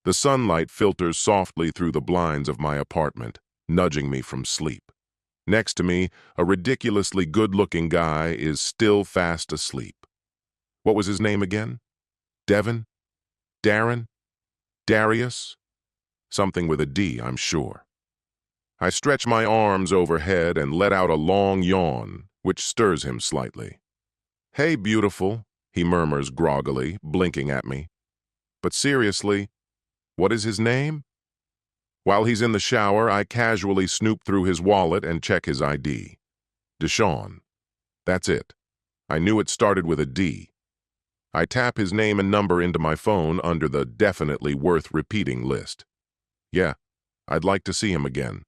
The sunlight filters softly through the blinds of my apartment, nudging me from sleep. Next to me, a ridiculously good-looking guy is still fast asleep. What was his name again? Devin? Darren? Darius? Something with a D, I'm sure. I stretch my arms overhead and let out a long yawn, which stirs him slightly. "Hey, beautiful," he murmurs groggily, blinking at me. But seriously, what is his name? While he's in the shower, I casually snoop through his wallet and check his ID. Deshaun. That's it. I knew it started with a D. I tap his name and number into my phone under the definitely worth repeating list. Yeah, I'd like to see him again.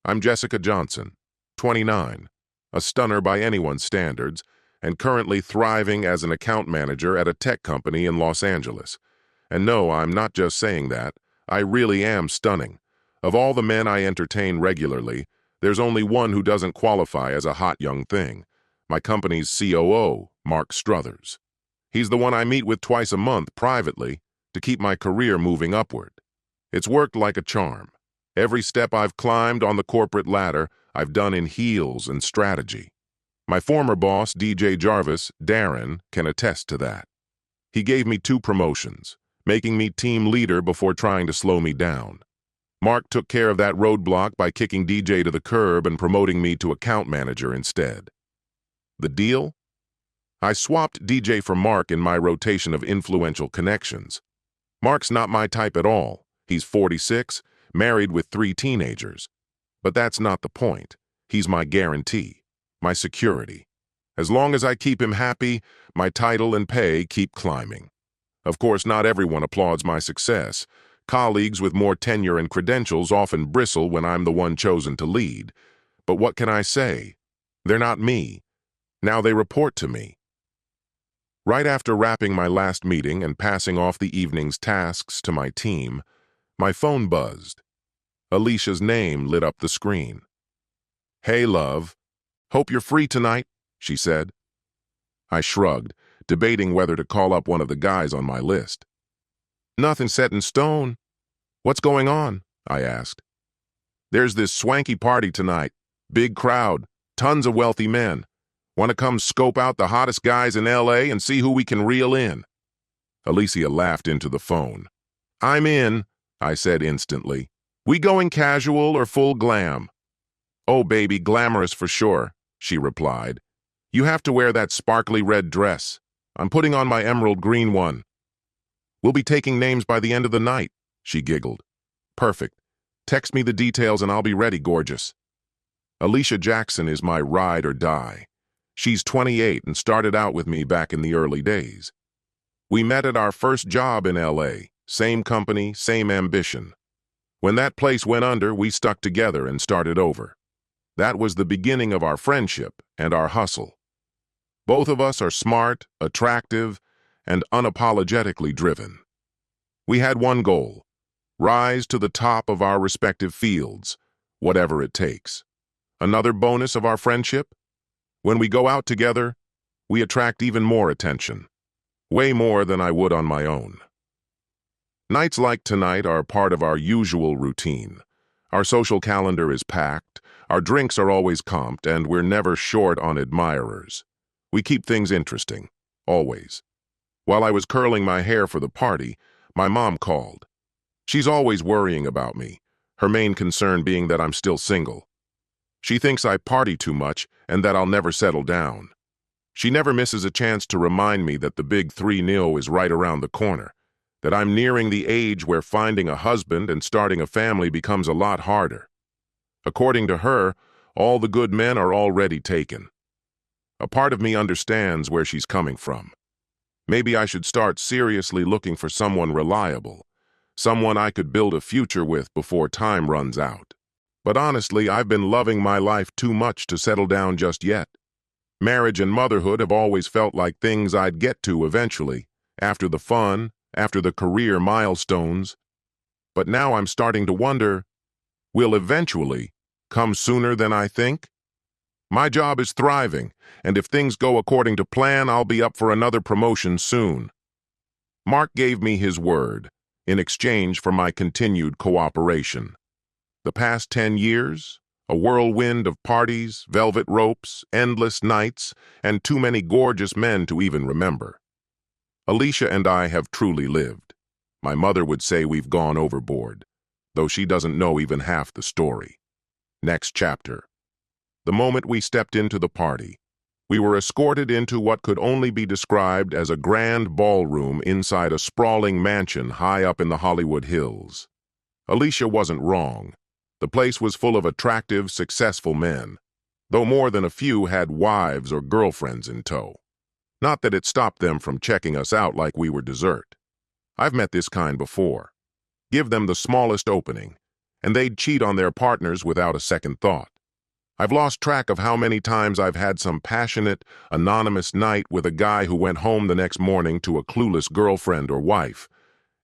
I'm Jessica Johnson, 29, a stunner by anyone's standards, and currently thriving as an account manager at a tech company in Los Angeles. And no, I'm not just saying that. I really am stunning. Of all the men I entertain regularly, there's only one who doesn't qualify as a hot young thing. My company's COO, Mark Struthers. He's the one I meet with twice a month privately to keep my career moving upward. It's worked like a charm. Every step I've climbed on the corporate ladder, I've done in heels and strategy. My former boss, DJ Jarvis, Darren, can attest to that. He gave me 2 promotions, making me team leader before trying to slow me down. Mark took care of that roadblock by kicking DJ to the curb and promoting me to account manager instead. The deal? I swapped DJ for Mark in my rotation of influential connections. Mark's not my type at all. He's 46, married with 3 teenagers. But that's not the point. He's my guarantee, my security. As long as I keep him happy, my title and pay keep climbing. Of course, not everyone applauds my success. Colleagues with more tenure and credentials often bristle when I'm the one chosen to lead. But what can I say? They're not me. Now they report to me. Right after wrapping my last meeting and passing off the evening's tasks to my team, my phone buzzed. Alicia's name lit up the screen. "Hey, love. Hope you're free tonight," she said. I shrugged, debating whether to call up one of the guys on my list. "Nothing set in stone. What's going on?" I asked. "There's this swanky party tonight. Big crowd, tons of wealthy men. Want to come scope out the hottest guys in LA and see who we can reel in?" Alicia laughed into the phone. "I'm in," I said instantly. "We going casual or full glam?" "Oh, baby, glamorous for sure," she replied. "You have to wear that sparkly red dress. I'm putting on my emerald green one." "We'll be taking names by the end of the night," she giggled. "Perfect. Text me the details and I'll be ready, gorgeous." Alicia Jackson is my ride or die. She's 28 and started out with me back in the early days. We met at our first job in LA, same company, same ambition. When that place went under, we stuck together and started over. That was the beginning of our friendship and our hustle. Both of us are smart, attractive, and unapologetically driven. We had one goal: rise to the top of our respective fields, whatever it takes. Another bonus of our friendship? When we go out together, we attract even more attention. Way more than I would on my own. Nights like tonight are part of our usual routine. Our social calendar is packed, our drinks are always comped, and we're never short on admirers. We keep things interesting, always. While I was curling my hair for the party, my mom called. She's always worrying about me, her main concern being that I'm still single. She thinks I party too much and that I'll never settle down. She never misses a chance to remind me that the big 3-0 is right around the corner, that I'm nearing the age where finding a husband and starting a family becomes a lot harder. According to her, all the good men are already taken. A part of me understands where she's coming from. Maybe I should start seriously looking for someone reliable, someone I could build a future with before time runs out. But honestly, I've been loving my life too much to settle down just yet. Marriage and motherhood have always felt like things I'd get to eventually, after the fun, after the career milestones. But now I'm starting to wonder, will eventually come sooner than I think? My job is thriving, and if things go according to plan, I'll be up for another promotion soon. Mark gave me his word, in exchange for my continued cooperation. The past 10 years? A whirlwind of parties, velvet ropes, endless nights, and too many gorgeous men to even remember. Alicia and I have truly lived. My mother would say we've gone overboard, though she doesn't know even half the story. Next chapter. The moment we stepped into the party, we were escorted into what could only be described as a grand ballroom inside a sprawling mansion high up in the Hollywood Hills. Alicia wasn't wrong. The place was full of attractive, successful men, though more than a few had wives or girlfriends in tow. Not that it stopped them from checking us out like we were dessert. I've met this kind before. Give them the smallest opening, and they'd cheat on their partners without a second thought. I've lost track of how many times I've had some passionate, anonymous night with a guy who went home the next morning to a clueless girlfriend or wife.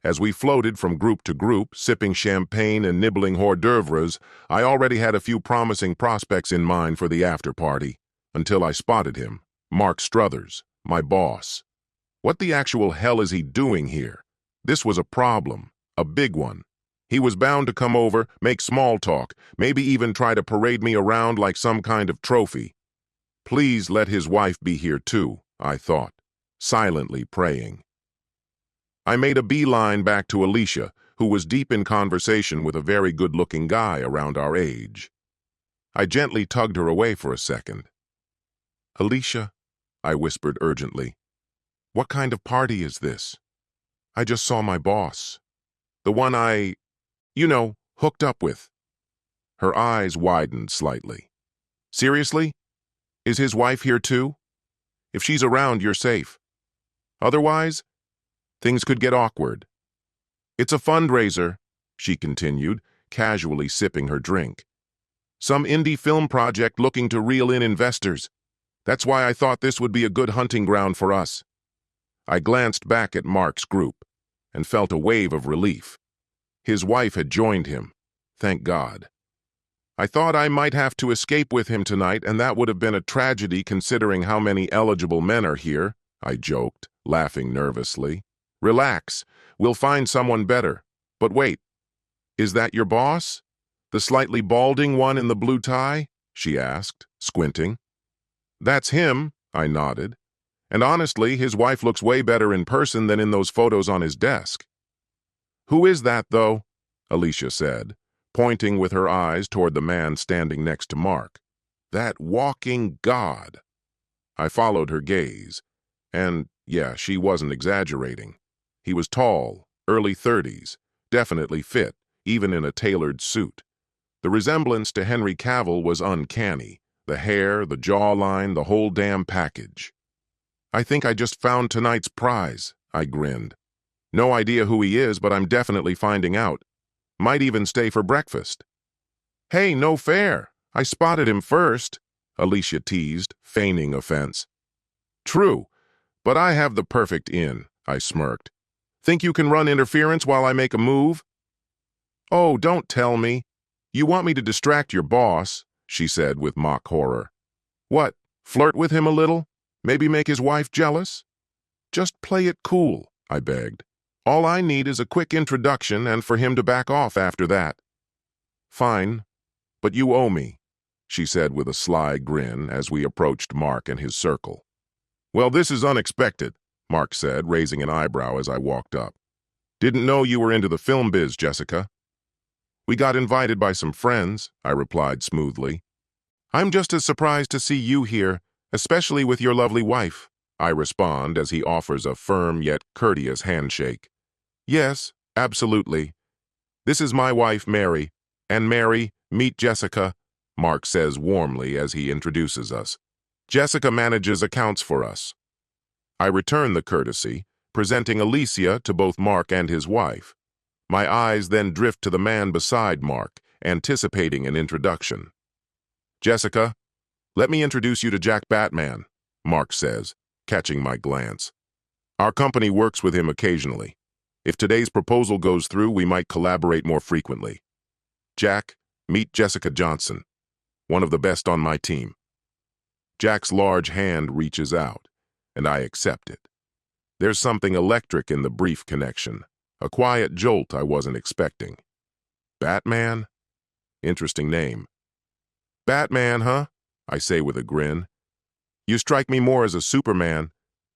As we floated from group to group, sipping champagne and nibbling hors d'oeuvres, I already had a few promising prospects in mind for the after-party, until I spotted him, Mark Struthers, my boss. What the actual hell is he doing here? This was a problem, a big one. He was bound to come over, make small talk, maybe even try to parade me around like some kind of trophy. Please let his wife be here too, I thought, silently praying. I made a beeline back to Alicia, who was deep in conversation with a very good-looking guy around our age. I gently tugged her away for a second. "Alicia," I whispered urgently, "what kind of party is this? I just saw my boss. The one I, hooked up with." Her eyes widened slightly. "Seriously? Is his wife here too? If she's around, you're safe. Otherwise, things could get awkward." "It's a fundraiser," she continued, casually sipping her drink. "Some indie film project looking to reel in investors. That's why I thought this would be a good hunting ground for us." I glanced back at Mark's group and felt a wave of relief. His wife had joined him. Thank God. I thought I might have to escape with him tonight, and that would have been a tragedy considering how many eligible men are here, I joked, laughing nervously. "Relax. We'll find someone better. But wait, is that your boss? The slightly balding one in the blue tie?" she asked, squinting. "That's him," I nodded. "And honestly, his wife looks way better in person than in those photos on his desk." "Who is that, though?" Alicia said, pointing with her eyes toward the man standing next to Mark. "That walking god." I followed her gaze, and yeah, she wasn't exaggerating. He was tall, early 30s, definitely fit, even in a tailored suit. The resemblance to Henry Cavill was uncanny. The hair, the jawline, the whole damn package. "I think I just found tonight's prize," I grinned. "No idea who he is, but I'm definitely finding out. Might even stay for breakfast." "Hey, no fair. I spotted him first," Alicia teased, feigning offense. "True, but I have the perfect in," I smirked. "Think you can run interference while I make a move?" "Oh, don't tell me. You want me to distract your boss," she said with mock horror. "What, flirt with him a little? Maybe make his wife jealous?" "Just play it cool," I begged. "All I need is a quick introduction and for him to back off after that." "Fine, but you owe me," she said with a sly grin as we approached Mark and his circle. "Well, this is unexpected," Mark said, raising an eyebrow as I walked up. "Didn't know you were into the film biz, Jessica." "We got invited by some friends," I replied smoothly. "I'm just as surprised to see you here, especially with your lovely wife," I respond as he offers a firm yet courteous handshake. "Yes, absolutely. This is my wife, Mary. And Mary, meet Jessica," Mark says warmly as he introduces us. "Jessica manages accounts for us." I return the courtesy, presenting Alicia to both Mark and his wife. My eyes then drift to the man beside Mark, anticipating an introduction. "Jessica, let me introduce you to Jack Batman," Mark says, catching my glance. "Our company works with him occasionally. If today's proposal goes through, we might collaborate more frequently. Jack, meet Jessica Johnson, one of the best on my team." Jack's large hand reaches out, and I accept it. There's something electric in the brief connection. A quiet jolt I wasn't expecting. Batman? Interesting name. Batman, huh? I say with a grin. You strike me more as a Superman.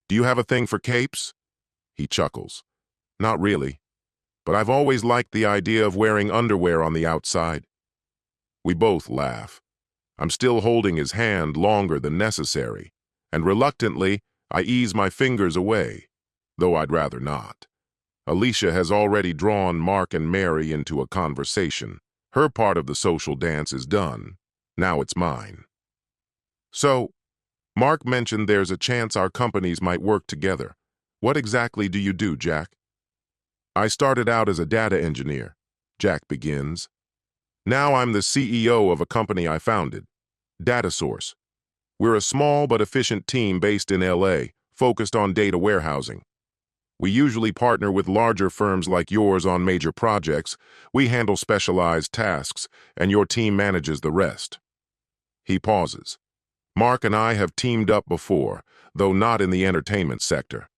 Do you have a thing for capes? He chuckles. Not really, but I've always liked the idea of wearing underwear on the outside. We both laugh. I'm still holding his hand longer than necessary, and reluctantly, I ease my fingers away, though I'd rather not. Alicia has already drawn Mark and Mary into a conversation. Her part of the social dance is done. Now it's mine. So, Mark mentioned there's a chance our companies might work together. What exactly do you do, Jack? I started out as a data engineer, Jack begins. Now I'm the CEO of a company I founded, Data Source. We're a small but efficient team based in LA, focused on data warehousing. We usually partner with larger firms like yours on major projects. We handle specialized tasks, and your team manages the rest. He pauses. Mark and I have teamed up before, though not in the entertainment sector.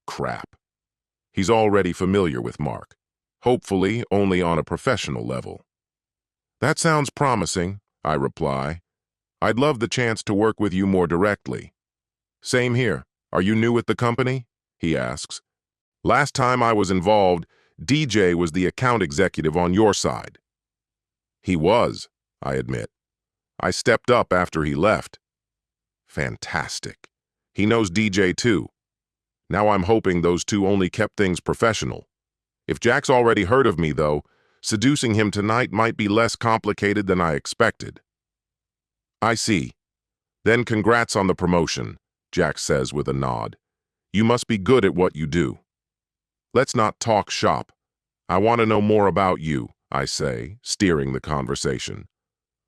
Crap. He's already familiar with Mark, hopefully only on a professional level. That sounds promising, I reply. I'd love the chance to work with you more directly. Same here. Are you new at the company? He asks. Last time I was involved, DJ was the account executive on your side. He was, I admit. I stepped up after he left. Fantastic. He knows DJ too. Now I'm hoping those two only kept things professional. If Jack's already heard of me, though, seducing him tonight might be less complicated than I expected. I see. Then congrats on the promotion, Jack says with a nod. You must be good at what you do. Let's not talk shop. I want to know more about you, I say, steering the conversation.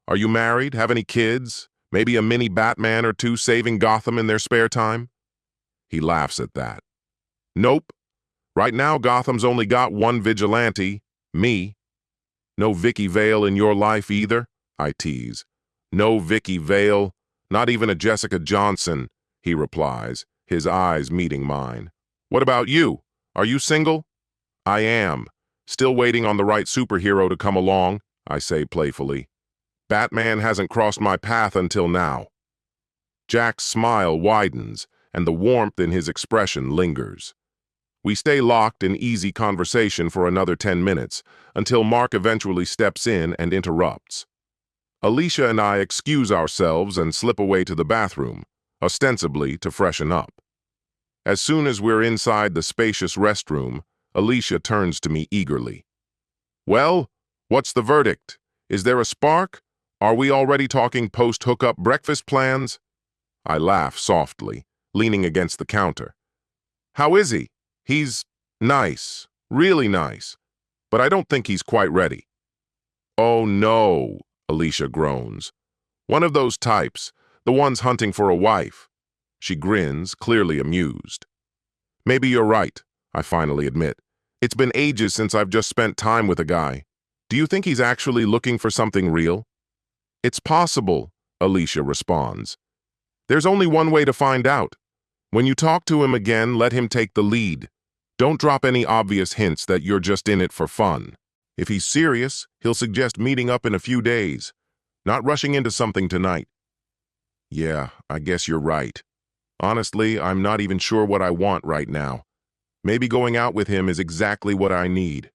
Are you married? Have any kids? Maybe a mini Batman or two saving Gotham in their spare time? He laughs at that. Nope. Right now Gotham's only got one vigilante, me. No Vicky Vale in your life either? I tease. No Vicky Vale, not even a Jessica Johnson, he replies, his eyes meeting mine. What about you? Are you single? I am. Still waiting on the right superhero to come along, I say playfully. Batman hasn't crossed my path until now. Jack's smile widens, and the warmth in his expression lingers. We stay locked in easy conversation for another 10 minutes, until Mark eventually steps in and interrupts. Alicia and I excuse ourselves and slip away to the bathroom, ostensibly to freshen up. As soon as we're inside the spacious restroom, Alicia turns to me eagerly. Well, what's the verdict? Is there a spark? Are we already talking post-hookup breakfast plans? I laugh softly, leaning against the counter. How is he? He's nice, really nice, but I don't think he's quite ready. Oh no, Alicia groans. One of those types, the ones hunting for a wife. She grins, clearly amused. Maybe you're right, I finally admit. It's been ages since I've just spent time with a guy. Do you think he's actually looking for something real? It's possible, Alicia responds. There's only one way to find out. When you talk to him again, let him take the lead. Don't drop any obvious hints that you're just in it for fun. If he's serious, he'll suggest meeting up in a few days, not rushing into something tonight. Yeah, I guess you're right. Honestly, I'm not even sure what I want right now. Maybe going out with him is exactly what I need.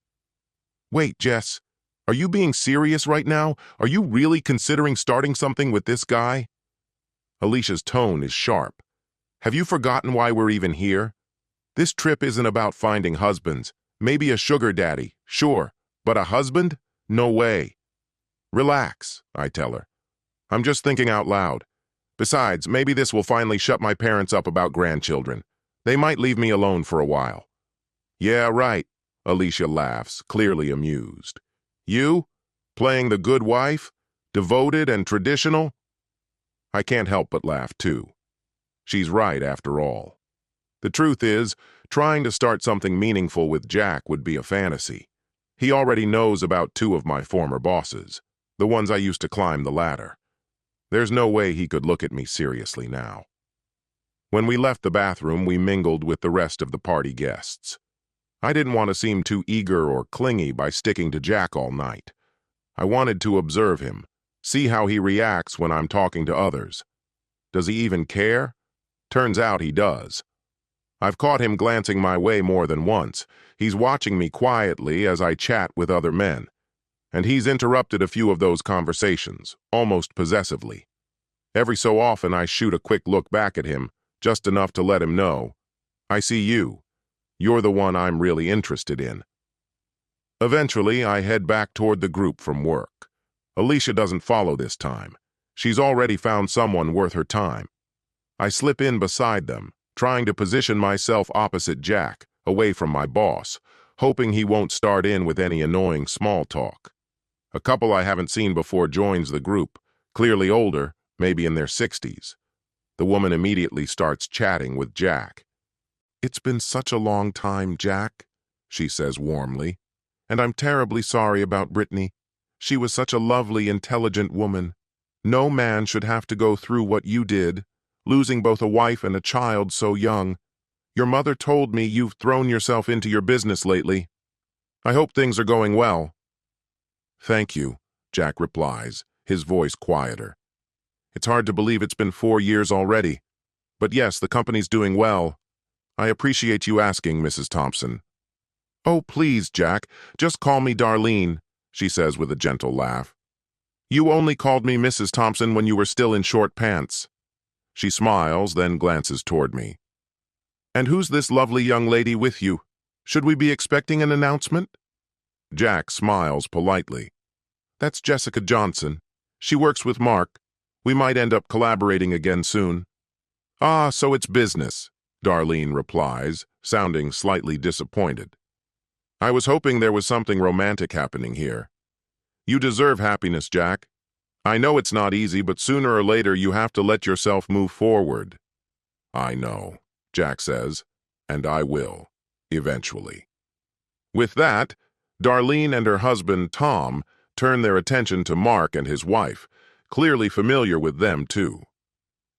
Wait, Jess, are you being serious right now? Are you really considering starting something with this guy? Alicia's tone is sharp. Have you forgotten why we're even here? This trip isn't about finding husbands. Maybe a sugar daddy, sure, but a husband? No way. Relax, I tell her. I'm just thinking out loud. Besides, maybe this will finally shut my parents up about grandchildren. They might leave me alone for a while. Yeah, right, Alicia laughs, clearly amused. You? Playing the good wife? Devoted and traditional? I can't help but laugh, too. She's right, after all. The truth is, trying to start something meaningful with Jack would be a fantasy. He already knows about two of my former bosses, the ones I used to climb the ladder. There's no way he could look at me seriously now. When we left the bathroom, we mingled with the rest of the party guests. I didn't want to seem too eager or clingy by sticking to Jack all night. I wanted to observe him, see how he reacts when I'm talking to others. Does he even care? Turns out he does. I've caught him glancing my way more than once. He's watching me quietly as I chat with other men. And he's interrupted a few of those conversations, almost possessively. Every so often I shoot a quick look back at him, just enough to let him know, I see you. You're the one I'm really interested in. Eventually, I head back toward the group from work. Alicia doesn't follow this time. She's already found someone worth her time. I slip in beside them, trying to position myself opposite Jack, away from my boss, hoping he won't start in with any annoying small talk. A couple I haven't seen before joins the group, clearly older, maybe in their 60s. The woman immediately starts chatting with Jack. "It's been such a long time, Jack," she says warmly. "And I'm terribly sorry about Brittany. She was such a lovely, intelligent woman. No man should have to go through what you did, losing both a wife and a child so young. Your mother told me you've thrown yourself into your business lately. I hope things are going well." "Thank you," Jack replies, his voice quieter. "It's hard to believe it's been 4 years already. But yes, the company's doing well. I appreciate you asking, Mrs. Thompson." "Oh, please, Jack, just call me Darlene," she says with a gentle laugh. "You only called me Mrs. Thompson when you were still in short pants." She smiles, then glances toward me. "And who's this lovely young lady with you? Should we be expecting an announcement?" Jack smiles politely. "That's Jessica Johnson. She works with Mark. We might end up collaborating again soon." "Ah, so it's business," Darlene replies, sounding slightly disappointed. "I was hoping there was something romantic happening here. You deserve happiness, Jack. I know it's not easy, but sooner or later you have to let yourself move forward." "I know," Jack says, "and I will, eventually." With that, Darlene and her husband, Tom, turn their attention to Mark and his wife, clearly familiar with them too.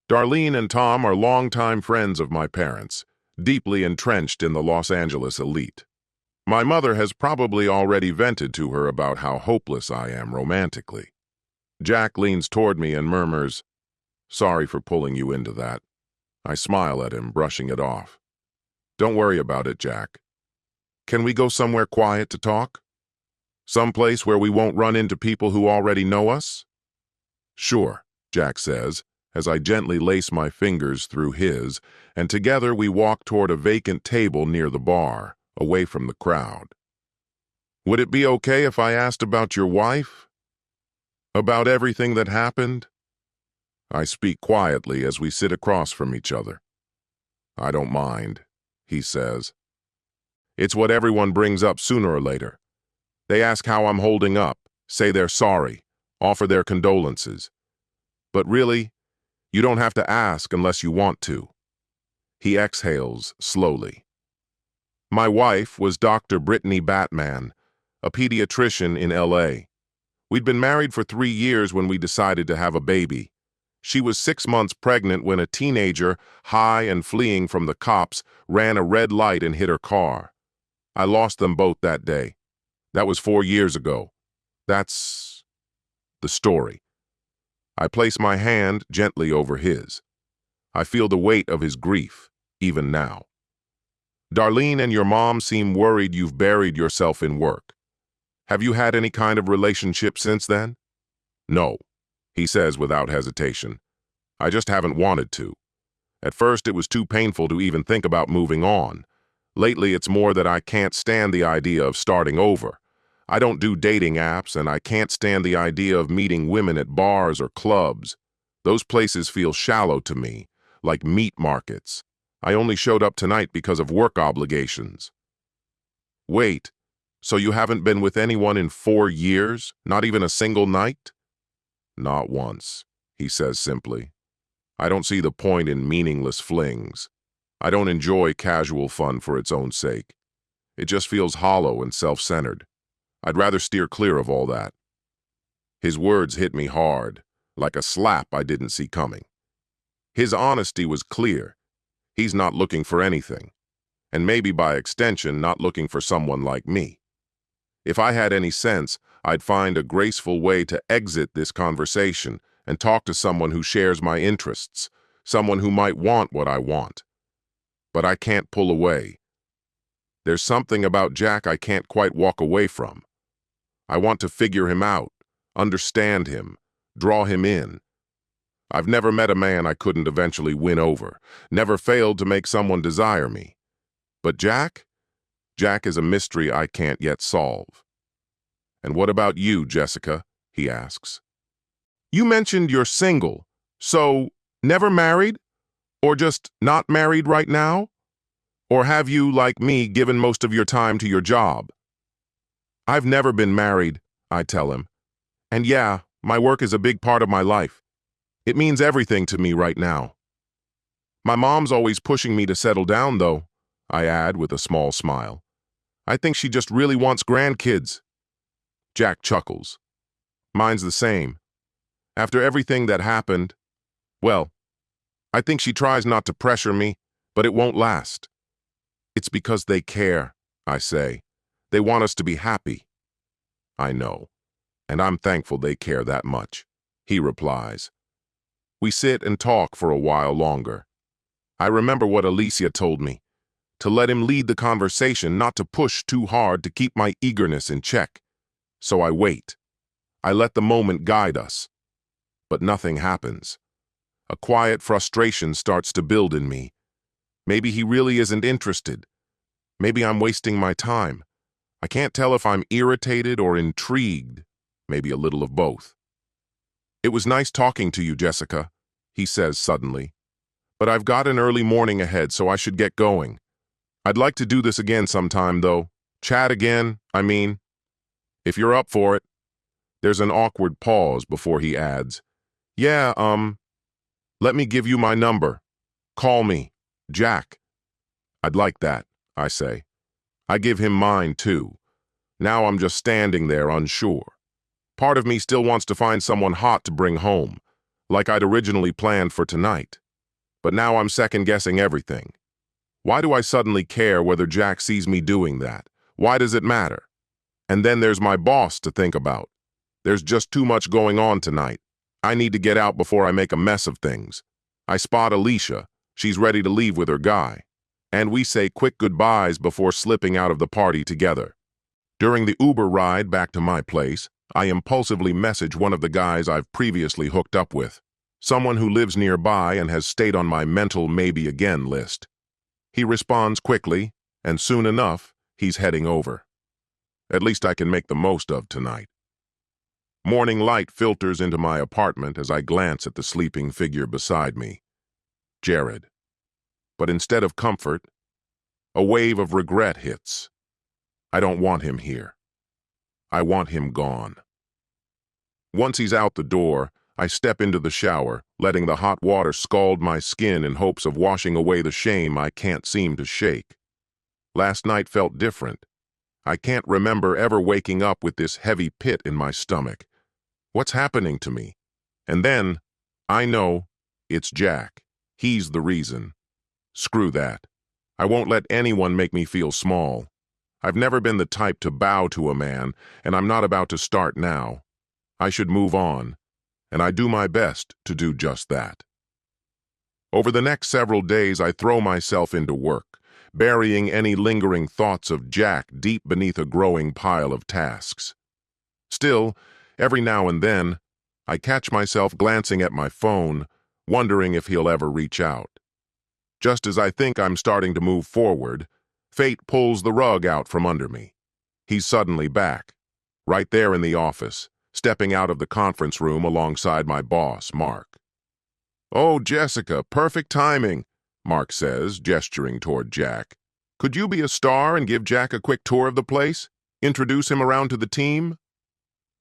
Darlene and Tom are longtime friends of my parents, deeply entrenched in the Los Angeles elite. My mother has probably already vented to her about how hopeless I am romantically. Jack leans toward me and murmurs, "Sorry for pulling you into that." I smile at him, brushing it off. "Don't worry about it, Jack. Can we go somewhere quiet to talk? Someplace where we won't run into people who already know us?" "Sure," Jack says, as I gently lace my fingers through his, and together we walk toward a vacant table near the bar, away from the crowd. "Would it be okay if I asked about your wife? About everything that happened?" I speak quietly as we sit across from each other. "I don't mind," he says. "It's what everyone brings up sooner or later. They ask how I'm holding up, say they're sorry, offer their condolences. But really, you don't have to ask unless you want to." He exhales slowly. "My wife was Dr. Brittany Batman, a pediatrician in LA. We'd been married for 3 years when we decided to have a baby. She was 6 months pregnant when a teenager, high and fleeing from the cops, ran a red light and hit her car. I lost them both that day. That was 4 years ago. That's the story." I place my hand gently over his. I feel the weight of his grief, even now. "Darlene and your mom seem worried you've buried yourself in work. Have you had any kind of relationship since then?" "No," he says without hesitation. "I just haven't wanted to. At first it was too painful to even think about moving on. Lately it's more that I can't stand the idea of starting over. I don't do dating apps, and I can't stand the idea of meeting women at bars or clubs. Those places feel shallow to me, like meat markets. I only showed up tonight because of work obligations." "Wait, so you haven't been with anyone in 4 years? Not even a single night?" "Not once," he says simply. "I don't see the point in meaningless flings. I don't enjoy casual fun for its own sake. It just feels hollow and self-centered. I'd rather steer clear of all that." His words hit me hard, like a slap I didn't see coming. His honesty was clear. He's not looking for anything. and maybe by extension not looking for someone like me. If I had any sense, I'd find a graceful way to exit this conversation and talk to someone who shares my interests, someone who might want what I want. But I can't pull away. There's something about Jack I can't quite walk away from. I want to figure him out, understand him, draw him in. I've never met a man I couldn't eventually win over, never failed to make someone desire me. But Jack? Jack is a mystery I can't yet solve. And what about you, Jessica? He asks. You mentioned you're single, so never married? Or just not married right now? Or have you, like me, given most of your time to your job? I've never been married, I tell him. And yeah, my work is a big part of my life. It means everything to me right now. My mom's always pushing me to settle down, though, I add with a small smile. I think she just really wants grandkids. Jack chuckles. Mine's the same. After everything that happened, well, I think she tries not to pressure me, but it won't last. It's because they care, I say. They want us to be happy. I know, and I'm thankful they care that much, he replies. We sit and talk for a while longer. I remember what Alicia told me, to let him lead the conversation, not to push too hard to keep my eagerness in check. So I wait. I let the moment guide us. But nothing happens. A quiet frustration starts to build in me. Maybe he really isn't interested. Maybe I'm wasting my time. I can't tell if I'm irritated or intrigued. Maybe a little of both. It was nice talking to you, Jessica, he says suddenly. But I've got an early morning ahead, so I should get going. I'd like to do this again sometime, though. Chat again, I mean. If you're up for it. There's an awkward pause before he adds, Yeah, let me give you my number. Call me, Jack. I'd like that, I say. I give him mine, too. Now I'm just standing there unsure. Part of me still wants to find someone hot to bring home, like I'd originally planned for tonight. But now I'm second-guessing everything. Why do I suddenly care whether Jack sees me doing that? Why does it matter? And then there's my boss to think about. There's just too much going on tonight. I need to get out before I make a mess of things. I spot Alicia. She's ready to leave with her guy. And we say quick goodbyes before slipping out of the party together. During the Uber ride back to my place, I impulsively message one of the guys I've previously hooked up with, someone who lives nearby and has stayed on my mental maybe again list. He responds quickly, and soon enough, he's heading over. At least I can make the most of tonight. Morning light filters into my apartment as I glance at the sleeping figure beside me. Jared. But instead of comfort, a wave of regret hits. I don't want him here. I want him gone. Once he's out the door, I step into the shower, letting the hot water scald my skin in hopes of washing away the shame I can't seem to shake. Last night felt different. I can't remember ever waking up with this heavy pit in my stomach. What's happening to me? And then, I know, it's Jack. He's the reason. Screw that. I won't let anyone make me feel small. I've never been the type to bow to a man, and I'm not about to start now. I should move on, and I do my best to do just that. Over the next several days, I throw myself into work, burying any lingering thoughts of Jack deep beneath a growing pile of tasks. Still, every now and then, I catch myself glancing at my phone, wondering if he'll ever reach out. Just as I think I'm starting to move forward, fate pulls the rug out from under me. He's suddenly back, right there in the office, stepping out of the conference room alongside my boss, Mark. "Oh, Jessica, perfect timing," Mark says, gesturing toward Jack. "Could you be a star and give Jack a quick tour of the place? Introduce him around to the team?"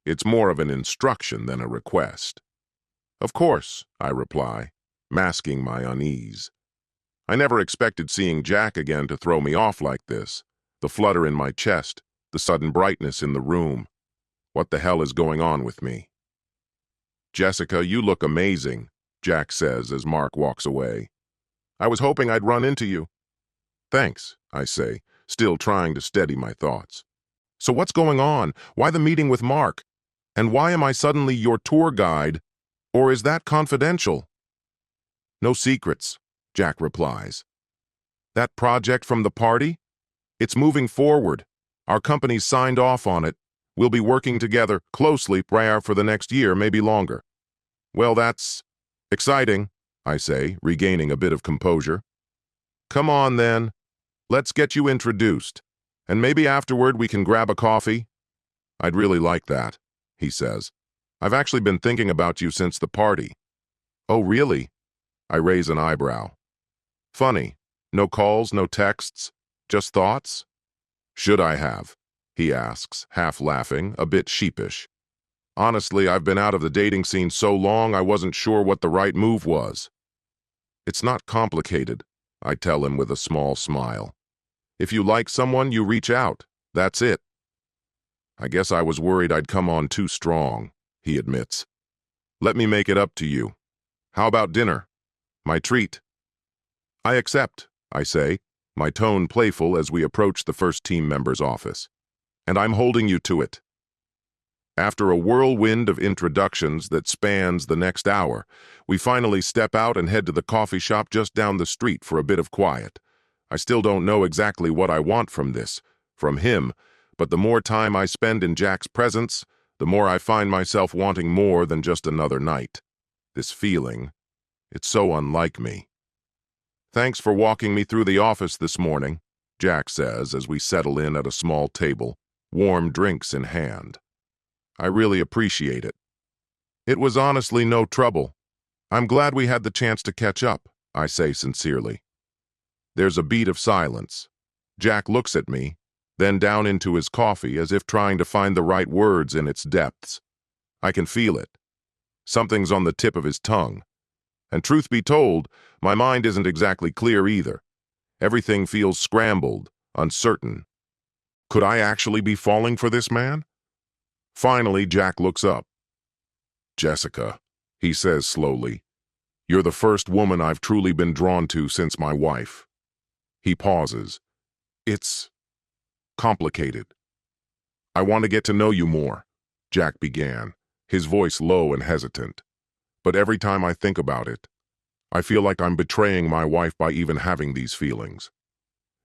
It's more of an instruction than a request. "Of course," I reply, masking my unease. I never expected seeing Jack again to throw me off like this. The flutter in my chest, the sudden brightness in the room. What the hell is going on with me? "Jessica, you look amazing," Jack says as Mark walks away. "I was hoping I'd run into you." Thanks, I say, still trying to steady my thoughts. So what's going on? Why the meeting with Mark? And why am I suddenly your tour guide? Or is that confidential? No secrets, Jack replies. That project from the party? It's moving forward. Our company's signed off on it. We'll be working together closely prior for the next year, maybe longer. Well, that's exciting, I say, regaining a bit of composure. Come on, then. Let's get you introduced. And maybe afterward we can grab a coffee? I'd really like that, he says. I've actually been thinking about you since the party. Oh, really? I raise an eyebrow. Funny. No calls, no texts, just thoughts? Should I have? He asks, half laughing, a bit sheepish. Honestly, I've been out of the dating scene so long I wasn't sure what the right move was. It's not complicated, I tell him with a small smile. If you like someone, you reach out. That's it. I guess I was worried I'd come on too strong, he admits. Let me make it up to you. How about dinner? My treat. I accept, I say, my tone playful as we approach the first team member's office. And I'm holding you to it. After a whirlwind of introductions that spans the next hour, we finally step out and head to the coffee shop just down the street for a bit of quiet. I still don't know exactly what I want from this, from him, but the more time I spend in Jack's presence, the more I find myself wanting more than just another night. This feeling, it's so unlike me. Thanks for walking me through the office this morning, Jack says as we settle in at a small table, warm drinks in hand. I really appreciate it. It was honestly no trouble. I'm glad we had the chance to catch up, I say sincerely. There's a beat of silence. Jack looks at me, then down into his coffee as if trying to find the right words in its depths. I can feel it. Something's on the tip of his tongue. And truth be told, my mind isn't exactly clear either. Everything feels scrambled, uncertain. Could I actually be falling for this man? Finally, Jack looks up. Jessica, he says slowly, you're the first woman I've truly been drawn to since my wife. He pauses. It's complicated. I want to get to know you more, Jack began, his voice low and hesitant. But every time I think about it, I feel like I'm betraying my wife by even having these feelings.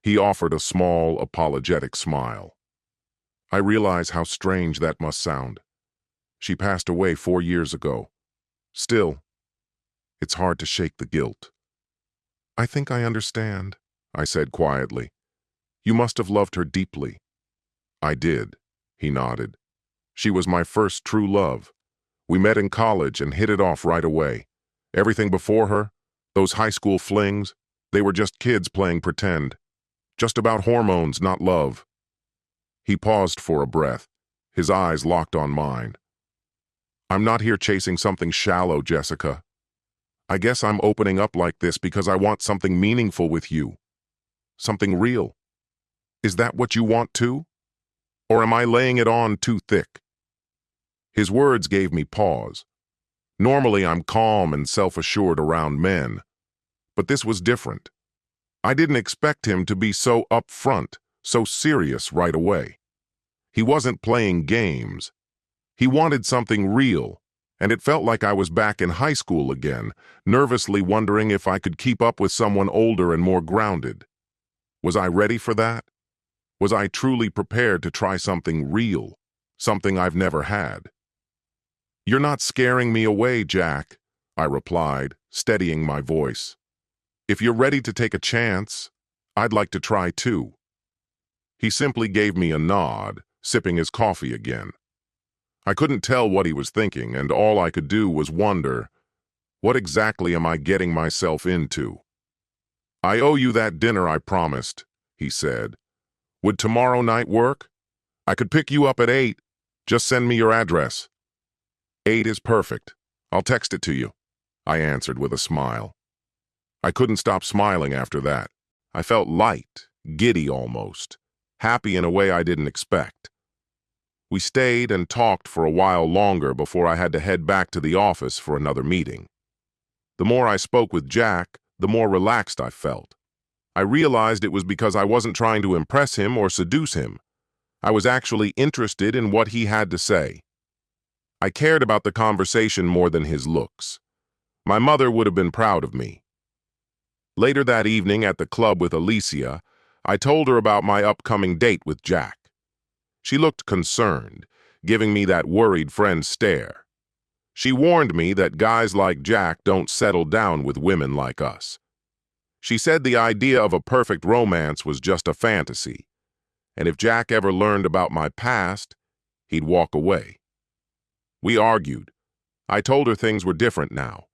He offered a small, apologetic smile. I realize how strange that must sound. She passed away 4 years ago. Still, it's hard to shake the guilt. I think I understand, I said quietly. You must have loved her deeply. I did, he nodded. She was my first true love. We met in college and hit it off right away. Everything before her, those high school flings, they were just kids playing pretend. Just about hormones, not love. He paused for a breath, his eyes locked on mine. I'm not here chasing something shallow, Jessica. I guess I'm opening up like this because I want something meaningful with you. Something real. Is that what you want too? Or am I laying it on too thick? His words gave me pause. Normally I'm calm and self-assured around men, but this was different. I didn't expect him to be so upfront, so serious right away. He wasn't playing games. He wanted something real, and it felt like I was back in high school again, nervously wondering if I could keep up with someone older and more grounded. Was I ready for that? Was I truly prepared to try something real, something I've never had? You're not scaring me away, Jack, I replied, steadying my voice. If you're ready to take a chance, I'd like to try too. He simply gave me a nod, sipping his coffee again. I couldn't tell what he was thinking, and all I could do was wonder, what exactly am I getting myself into? I owe you that dinner I promised, he said. Would tomorrow night work? I could pick you up at 8. Just send me your address. 8 is perfect. I'll text it to you, I answered with a smile. I couldn't stop smiling after that. I felt light, giddy almost, happy in a way I didn't expect. We stayed and talked for a while longer before I had to head back to the office for another meeting. The more I spoke with Jack, the more relaxed I felt. I realized it was because I wasn't trying to impress him or seduce him. I was actually interested in what he had to say. I cared about the conversation more than his looks. My mother would have been proud of me. Later that evening at the club with Alicia, I told her about my upcoming date with Jack. She looked concerned, giving me that worried friend stare. She warned me that guys like Jack don't settle down with women like us. She said the idea of a perfect romance was just a fantasy, and if Jack ever learned about my past, he'd walk away. We argued. I told her things were different now.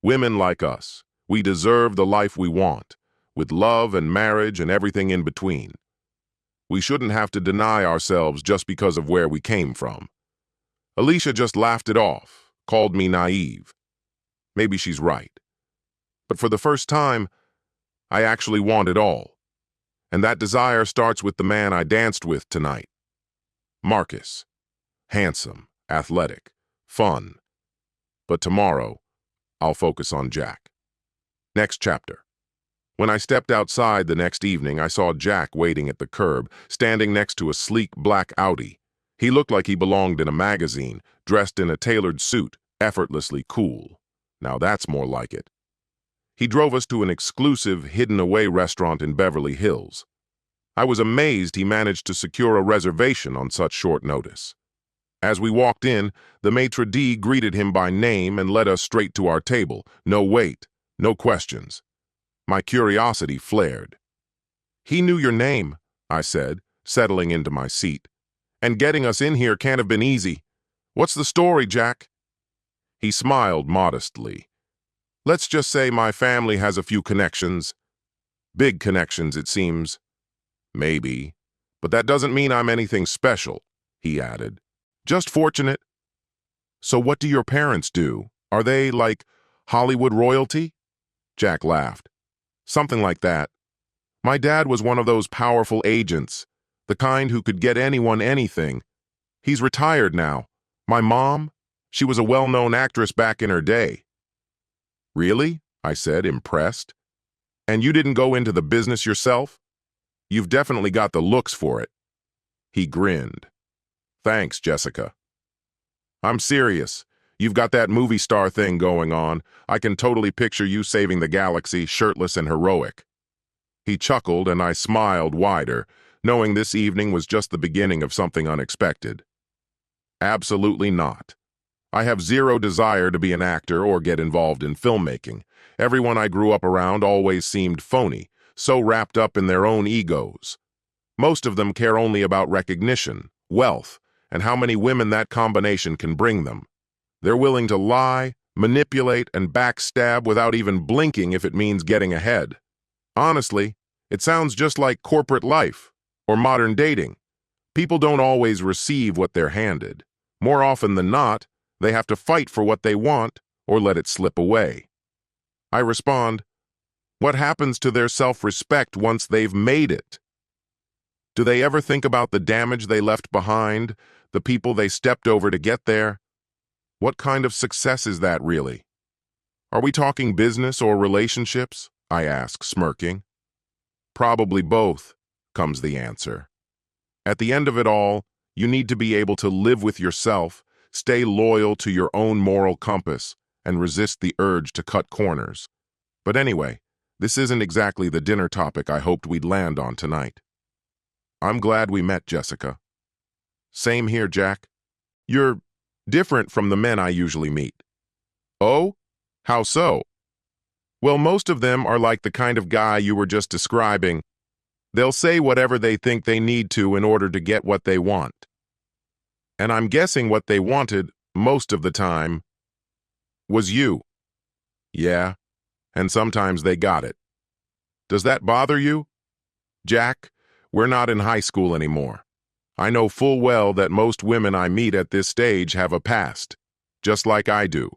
Women like us, we deserve the life we want, with love and marriage and everything in between. We shouldn't have to deny ourselves just because of where we came from. Alicia just laughed it off, called me naive. Maybe she's right. But for the first time, I actually want it all. And that desire starts with the man I danced with tonight. Marcus. Handsome, athletic, fun. But tomorrow, I'll focus on Jack. Next chapter. When I stepped outside the next evening, I saw Jack waiting at the curb, standing next to a sleek black Audi. He looked like he belonged in a magazine, dressed in a tailored suit, effortlessly cool. Now that's more like it. He drove us to an exclusive, hidden-away restaurant in Beverly Hills. I was amazed he managed to secure a reservation on such short notice. As we walked in, the maitre d' greeted him by name and led us straight to our table. No wait, no questions. My curiosity flared. "He knew your name," I said, settling into my seat. "And getting us in here can't have been easy. What's the story, Jack?" He smiled modestly. "Let's just say my family has a few connections. Big connections, it seems. Maybe. But that doesn't mean I'm anything special," he added. "Just fortunate." "So what do your parents do? Are they, like, Hollywood royalty?" Jack laughed. "Something like that. My dad was one of those powerful agents, the kind who could get anyone anything. He's retired now. My mom, she was a well-known actress back in her day." "Really?" I said, impressed. "And you didn't go into the business yourself? You've definitely got the looks for it." He grinned. "Thanks, Jessica." "I'm serious. You've got that movie star thing going on. I can totally picture you saving the galaxy, shirtless and heroic." He chuckled, and I smiled wider, knowing this evening was just the beginning of something unexpected. "Absolutely not. I have zero desire to be an actor or get involved in filmmaking. Everyone I grew up around always seemed phony, so wrapped up in their own egos. Most of them care only about recognition, wealth, and how many women that combination can bring them. They're willing to lie, manipulate, and backstab without even blinking if it means getting ahead. Honestly, it sounds just like corporate life or modern dating. People don't always receive what they're handed. More often than not, they have to fight for what they want or let it slip away." I respond, "What happens to their self-respect once they've made it? Do they ever think about the damage they left behind, the people they stepped over to get there? What kind of success is that really? Are we talking business or relationships?" I ask, smirking. "Probably both," comes the answer. At the end of it all, you need to be able to live with yourself, stay loyal to your own moral compass, and resist the urge to cut corners. But anyway, this isn't exactly the dinner topic I hoped we'd land on tonight. I'm glad we met, Jessica. Same here, Jack. You're different from the men I usually meet. Oh? How so? Well, most of them are like the kind of guy you were just describing. They'll say whatever they think they need to in order to get what they want. And I'm guessing what they wanted, most of the time, was you. Yeah, and sometimes they got it. Does that bother you? Jack, we're not in high school anymore. I know full well that most women I meet at this stage have a past, just like I do.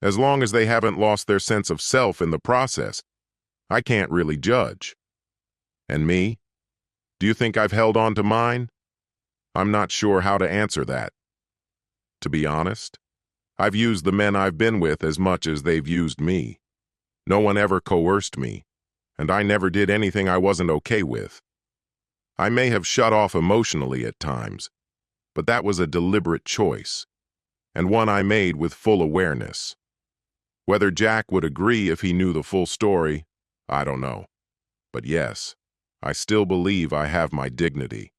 As long as they haven't lost their sense of self in the process, I can't really judge. And me? Do you think I've held on to mine? I'm not sure how to answer that. To be honest, I've used the men I've been with as much as they've used me. No one ever coerced me. and I never did anything I wasn't okay with. I may have shut off emotionally at times, but that was a deliberate choice, and one I made with full awareness. Whether Jack would agree if he knew the full story, I don't know. But yes, I still believe I have my dignity.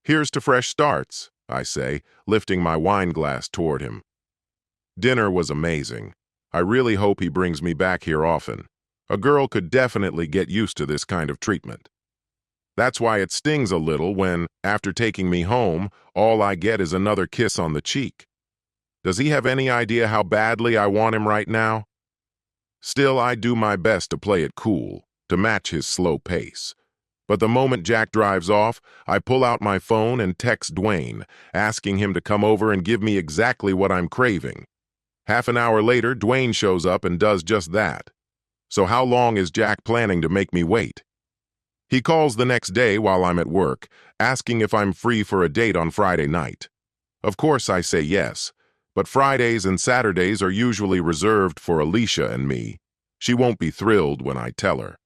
Here's to fresh starts, I say, lifting my wine glass toward him. Dinner was amazing. I really hope he brings me back here often. A girl could definitely get used to this kind of treatment. That's why it stings a little when, after taking me home, all I get is another kiss on the cheek. Does he have any idea how badly I want him right now? Still, I do my best to play it cool, to match his slow pace. But the moment Jack drives off, I pull out my phone and text Dwayne, asking him to come over and give me exactly what I'm craving. Half an hour later, Dwayne shows up and does just that. So how long is Jack planning to make me wait? He calls the next day while I'm at work, asking if I'm free for a date on Friday night. Of course I say yes, but Fridays and Saturdays are usually reserved for Alicia and me. She won't be thrilled when I tell her.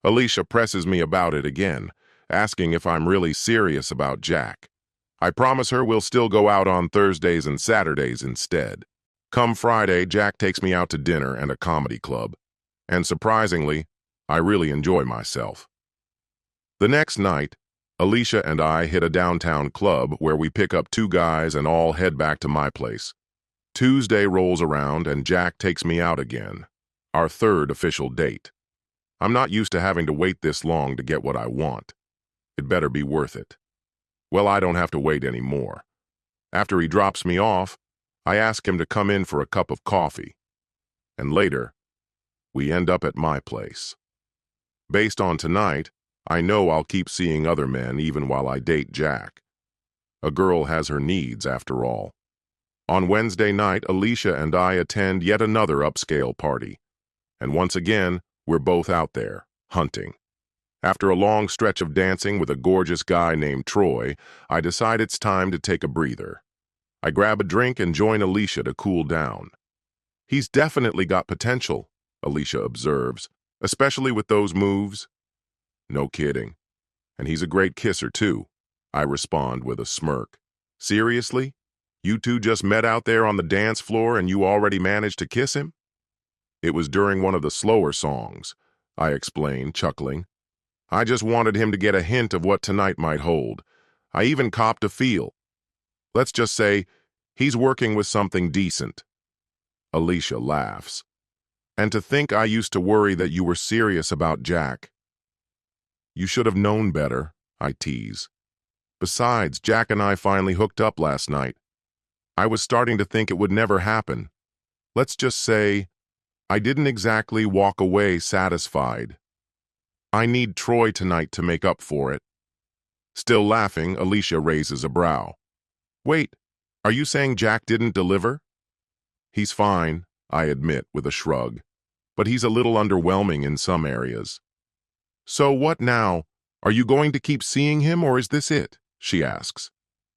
Alicia presses me about it again, asking if I'm really serious about Jack. I promise her we'll still go out on Thursdays and Saturdays instead. Come Friday, Jack takes me out to dinner and a comedy club. And surprisingly, I really enjoy myself. The next night, Alicia and I hit a downtown club where we pick up two guys and all head back to my place. Tuesday rolls around and Jack takes me out again, our third official date. I'm not used to having to wait this long to get what I want. It better be worth it. Well, I don't have to wait anymore. After he drops me off, I ask him to come in for a cup of coffee. And later, we end up at my place. Based on tonight, I know I'll keep seeing other men even while I date Jack. A girl has her needs, after all. On Wednesday night, Alicia and I attend yet another upscale party. And once again, we're both out there, hunting. After a long stretch of dancing with a gorgeous guy named Troy, I decide it's time to take a breather. I grab a drink and join Alicia to cool down. He's definitely got potential, Alicia observes, especially with those moves. No kidding. And he's a great kisser, too, I respond with a smirk. Seriously? You two just met out there on the dance floor and you already managed to kiss him? It was during one of the slower songs, I explained, chuckling. I just wanted him to get a hint of what tonight might hold. I even copped a feel. Let's just say, he's working with something decent. Alicia laughs. And to think I used to worry that you were serious about Jack. You should have known better, I tease. Besides, Jack and I finally hooked up last night. I was starting to think it would never happen. Let's just say, I didn't exactly walk away satisfied. I need Troy tonight to make up for it. Still laughing, Alicia raises a brow. Wait, are you saying Jack didn't deliver? He's fine, I admit with a shrug, but he's a little underwhelming in some areas. So what now? Are you going to keep seeing him or is this it? She asks.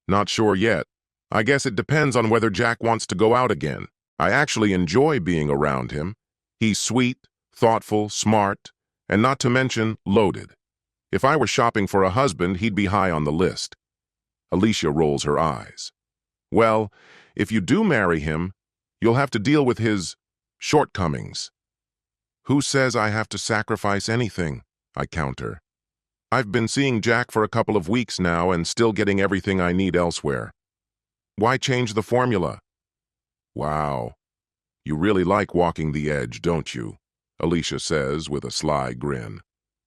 Not sure yet. I guess it depends on whether Jack wants to go out again. I actually enjoy being around him. He's sweet, thoughtful, smart, and not to mention loaded. If I were shopping for a husband, he'd be high on the list. Alicia rolls her eyes. Well, if you do marry him, you'll have to deal with his shortcomings. Who says I have to sacrifice anything? I counter. I've been seeing Jack for a couple of weeks now and still getting everything I need elsewhere. Why change the formula? Wow. You really like walking the edge, don't you? Alicia says with a sly grin.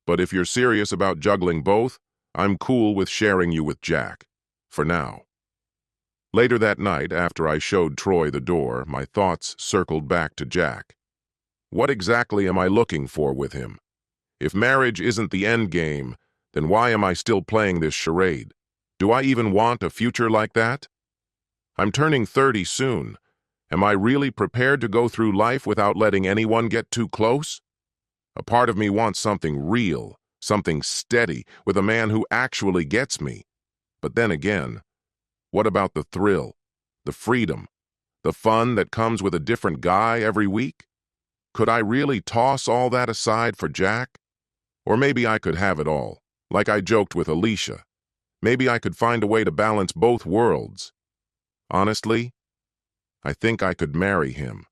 But if you're serious about juggling both, I'm cool with sharing you with Jack. For now. Later that night, after I showed Troy the door, my thoughts circled back to Jack. What exactly am I looking for with him? If marriage isn't the end game, then why am I still playing this charade? Do I even want a future like that? I'm turning 30 soon. Am I really prepared to go through life without letting anyone get too close? A part of me wants something real, something steady, with a man who actually gets me. But then again, what about the thrill, the freedom, the fun that comes with a different guy every week? Could I really toss all that aside for Jack? Or maybe I could have it all, like I joked with Alicia. Maybe I could find a way to balance both worlds. Honestly, I think I could marry him.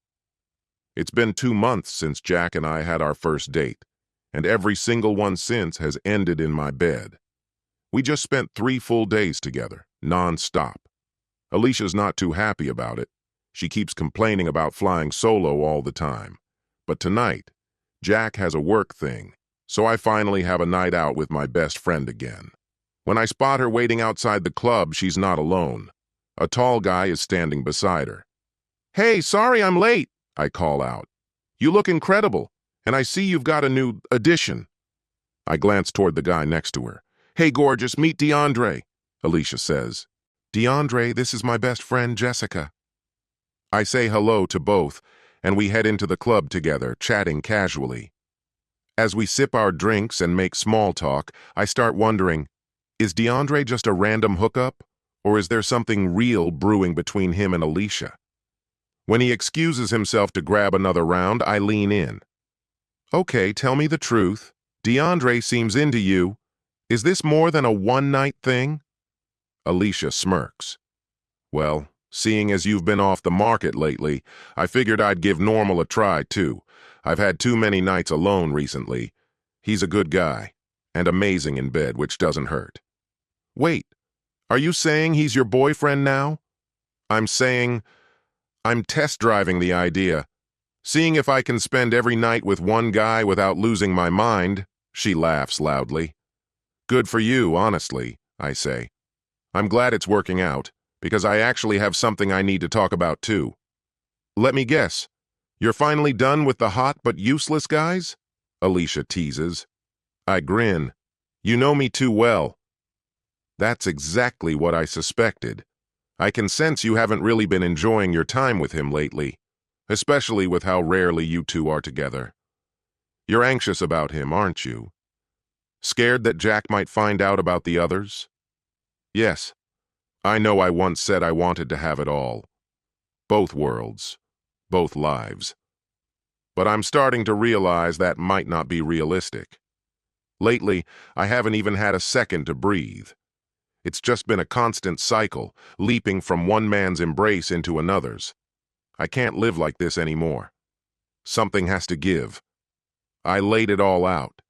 It's been 2 months since Jack and I had our first date, and every single one since has ended in my bed. We just spent 3 full days together, non-stop. Alicia's not too happy about it. She keeps complaining about flying solo all the time. But tonight, Jack has a work thing, so I finally have a night out with my best friend again. When I spot her waiting outside the club, she's not alone. A tall guy is standing beside her. "Hey, sorry I'm late," I call out. "You look incredible, and I see you've got a new addition." I glance toward the guy next to her. "Hey, gorgeous, meet DeAndre," Alicia says. "DeAndre, this is my best friend, Jessica." I say hello to both, and we head into the club together, chatting casually. As we sip our drinks and make small talk, I start wondering, is DeAndre just a random hookup, or is there something real brewing between him and Alicia? When he excuses himself to grab another round, I lean in. "Okay, tell me the truth. DeAndre seems into you. Is this more than a one-night thing?" Alicia smirks. "Well, seeing as you've been off the market lately, I figured I'd give Normal a try, too. I've had too many nights alone recently. He's a good guy, and amazing in bed, which doesn't hurt." "Wait, are you saying he's your boyfriend now?" "I'm saying I'm test driving the idea, seeing if I can spend every night with one guy without losing my mind." She laughs loudly. "Good for you, honestly," I say. "I'm glad it's working out, because I actually have something I need to talk about too." "Let me guess, you're finally done with the hot but useless guys?" Alicia teases. I grin. "You know me too well." "That's exactly what I suspected. I can sense you haven't really been enjoying your time with him lately, especially with how rarely you two are together. You're anxious about him, aren't you? Scared that Jack might find out about the others?" "Yes, I know I once said I wanted to have it all. Both worlds, both lives. But I'm starting to realize that might not be realistic. Lately, I haven't even had a second to breathe. It's just been a constant cycle, leaping from one man's embrace into another's. I can't live like this anymore. Something has to give. I laid it all out.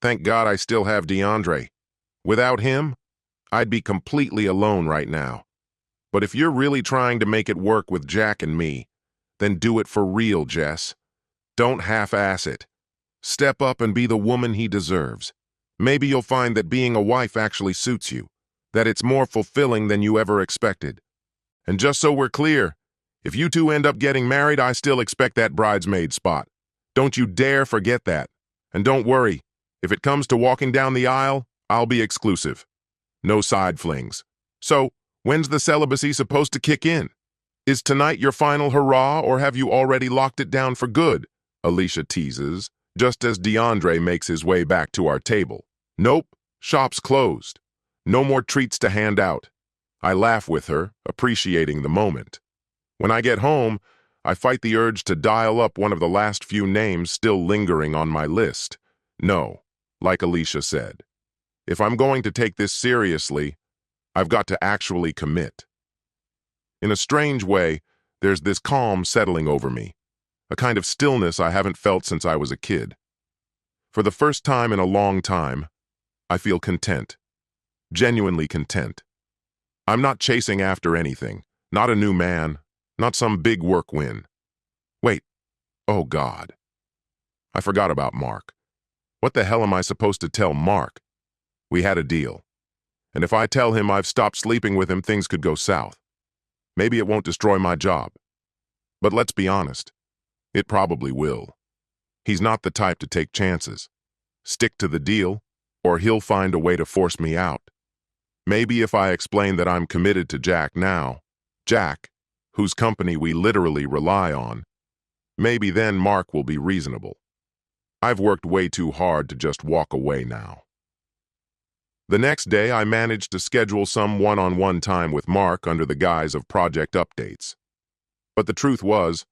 Thank God I still have DeAndre. Without him, I'd be completely alone right now. But if you're really trying to make it work with Jack and me, then do it for real, Jess. Don't half-ass it. Step up and be the woman he deserves. Maybe you'll find that being a wife actually suits you, that it's more fulfilling than you ever expected. And just so we're clear, if you two end up getting married, I still expect that bridesmaid spot. Don't you dare forget that. And don't worry, if it comes to walking down the aisle, I'll be exclusive. No side flings. So, when's the celibacy supposed to kick in? Is tonight your final hurrah, or have you already locked it down for good?" Alicia teases, just as DeAndre makes his way back to our table. "Nope, shop's closed. No more treats to hand out." I laugh with her, appreciating the moment. When I get home, I fight the urge to dial up one of the last few names still lingering on my list. No, like Alicia said, if I'm going to take this seriously, I've got to actually commit. In a strange way, there's this calm settling over me, a kind of stillness I haven't felt since I was a kid. For the first time in a long time, I feel content, genuinely content. I'm not chasing after anything, not a new man, not some big work win. Wait, oh God. I forgot about Mark. What the hell am I supposed to tell Mark? We had a deal. And if I tell him I've stopped sleeping with him, things could go south. Maybe it won't destroy my job. But let's be honest, it probably will. He's not the type to take chances. Stick to the deal, or he'll find a way to force me out. Maybe if I explain that I'm committed to Jack now, Jack, whose company we literally rely on, maybe then Mark will be reasonable. I've worked way too hard to just walk away now. The next day, I managed to schedule some one-on-one time with Mark under the guise of project updates. But the truth was,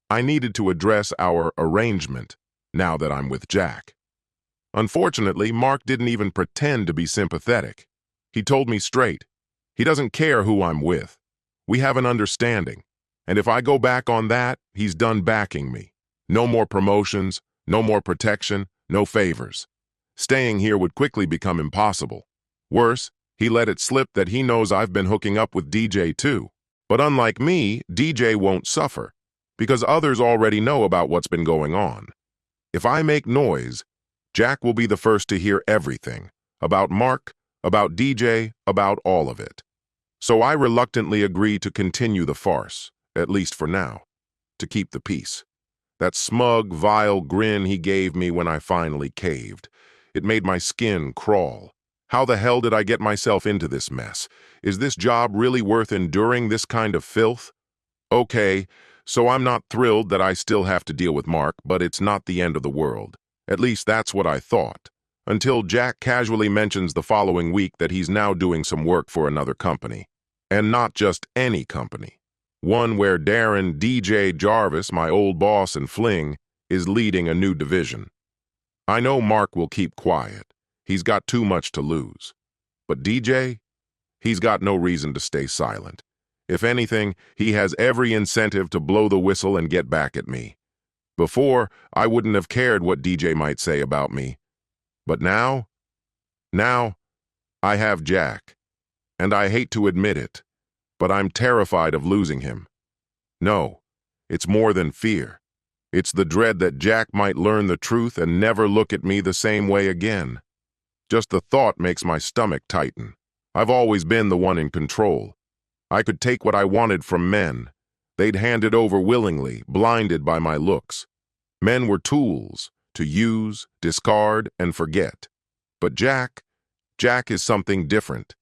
I needed to address our arrangement now that I'm with Jack. Unfortunately, Mark didn't even pretend to be sympathetic. He told me straight. He doesn't care who I'm with. We have an understanding. And if I go back on that, he's done backing me. No more promotions, no more protection, no favors. Staying here would quickly become impossible. Worse, he let it slip that he knows I've been hooking up with DJ too. But unlike me, DJ won't suffer, because others already know about what's been going on. If I make noise, Jack will be the first to hear everything, about Mark, about DJ, about all of it. So I reluctantly agree to continue the farce, at least for now, to keep the peace. That smug, vile grin he gave me when I finally caved. It made my skin crawl. How the hell did I get myself into this mess? Is this job really worth enduring this kind of filth? Okay, so I'm not thrilled that I still have to deal with Mark, but it's not the end of the world. At least that's what I thought. Until Jack casually mentions the following week that he's now doing some work for another company. And not just any company. One where Darren DJ Jarvis, my old boss and fling, is leading a new division. I know Mark will keep quiet. He's got too much to lose. But DJ? He's got no reason to stay silent. If anything, he has every incentive to blow the whistle and get back at me. Before, I wouldn't have cared what DJ might say about me. But now, I have Jack. And I hate to admit it, but I'm terrified of losing him. No, it's more than fear. It's the dread that Jack might learn the truth and never look at me the same way again. Just the thought makes my stomach tighten. I've always been the one in control. I could take what I wanted from men. They'd hand it over willingly, blinded by my looks. Men were tools to use, discard, and forget. But Jack is something different.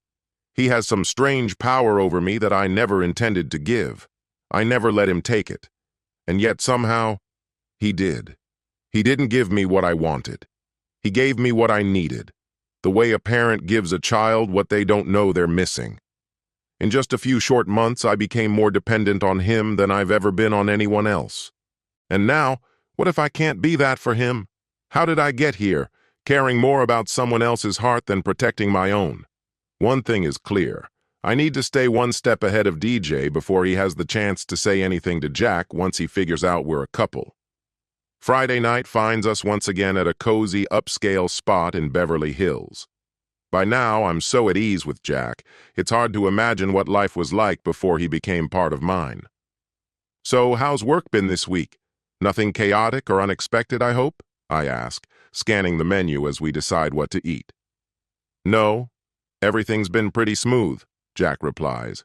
He has some strange power over me that I never intended to give. I never let him take it. And yet somehow, he did. He didn't give me what I wanted. He gave me what I needed, the way a parent gives a child what they don't know they're missing. In just a few short months, I became more dependent on him than I've ever been on anyone else. And now, what if I can't be that for him? How did I get here, caring more about someone else's heart than protecting my own? One thing is clear. I need to stay one step ahead of DJ before he has the chance to say anything to Jack once he figures out we're a couple. Friday night finds us once again at a cozy, upscale spot in Beverly Hills. By now, I'm so at ease with Jack, it's hard to imagine what life was like before he became part of mine. So, how's work been this week? Nothing chaotic or unexpected, I hope? I ask, scanning the menu as we decide what to eat. No, everything's been pretty smooth, Jack replies.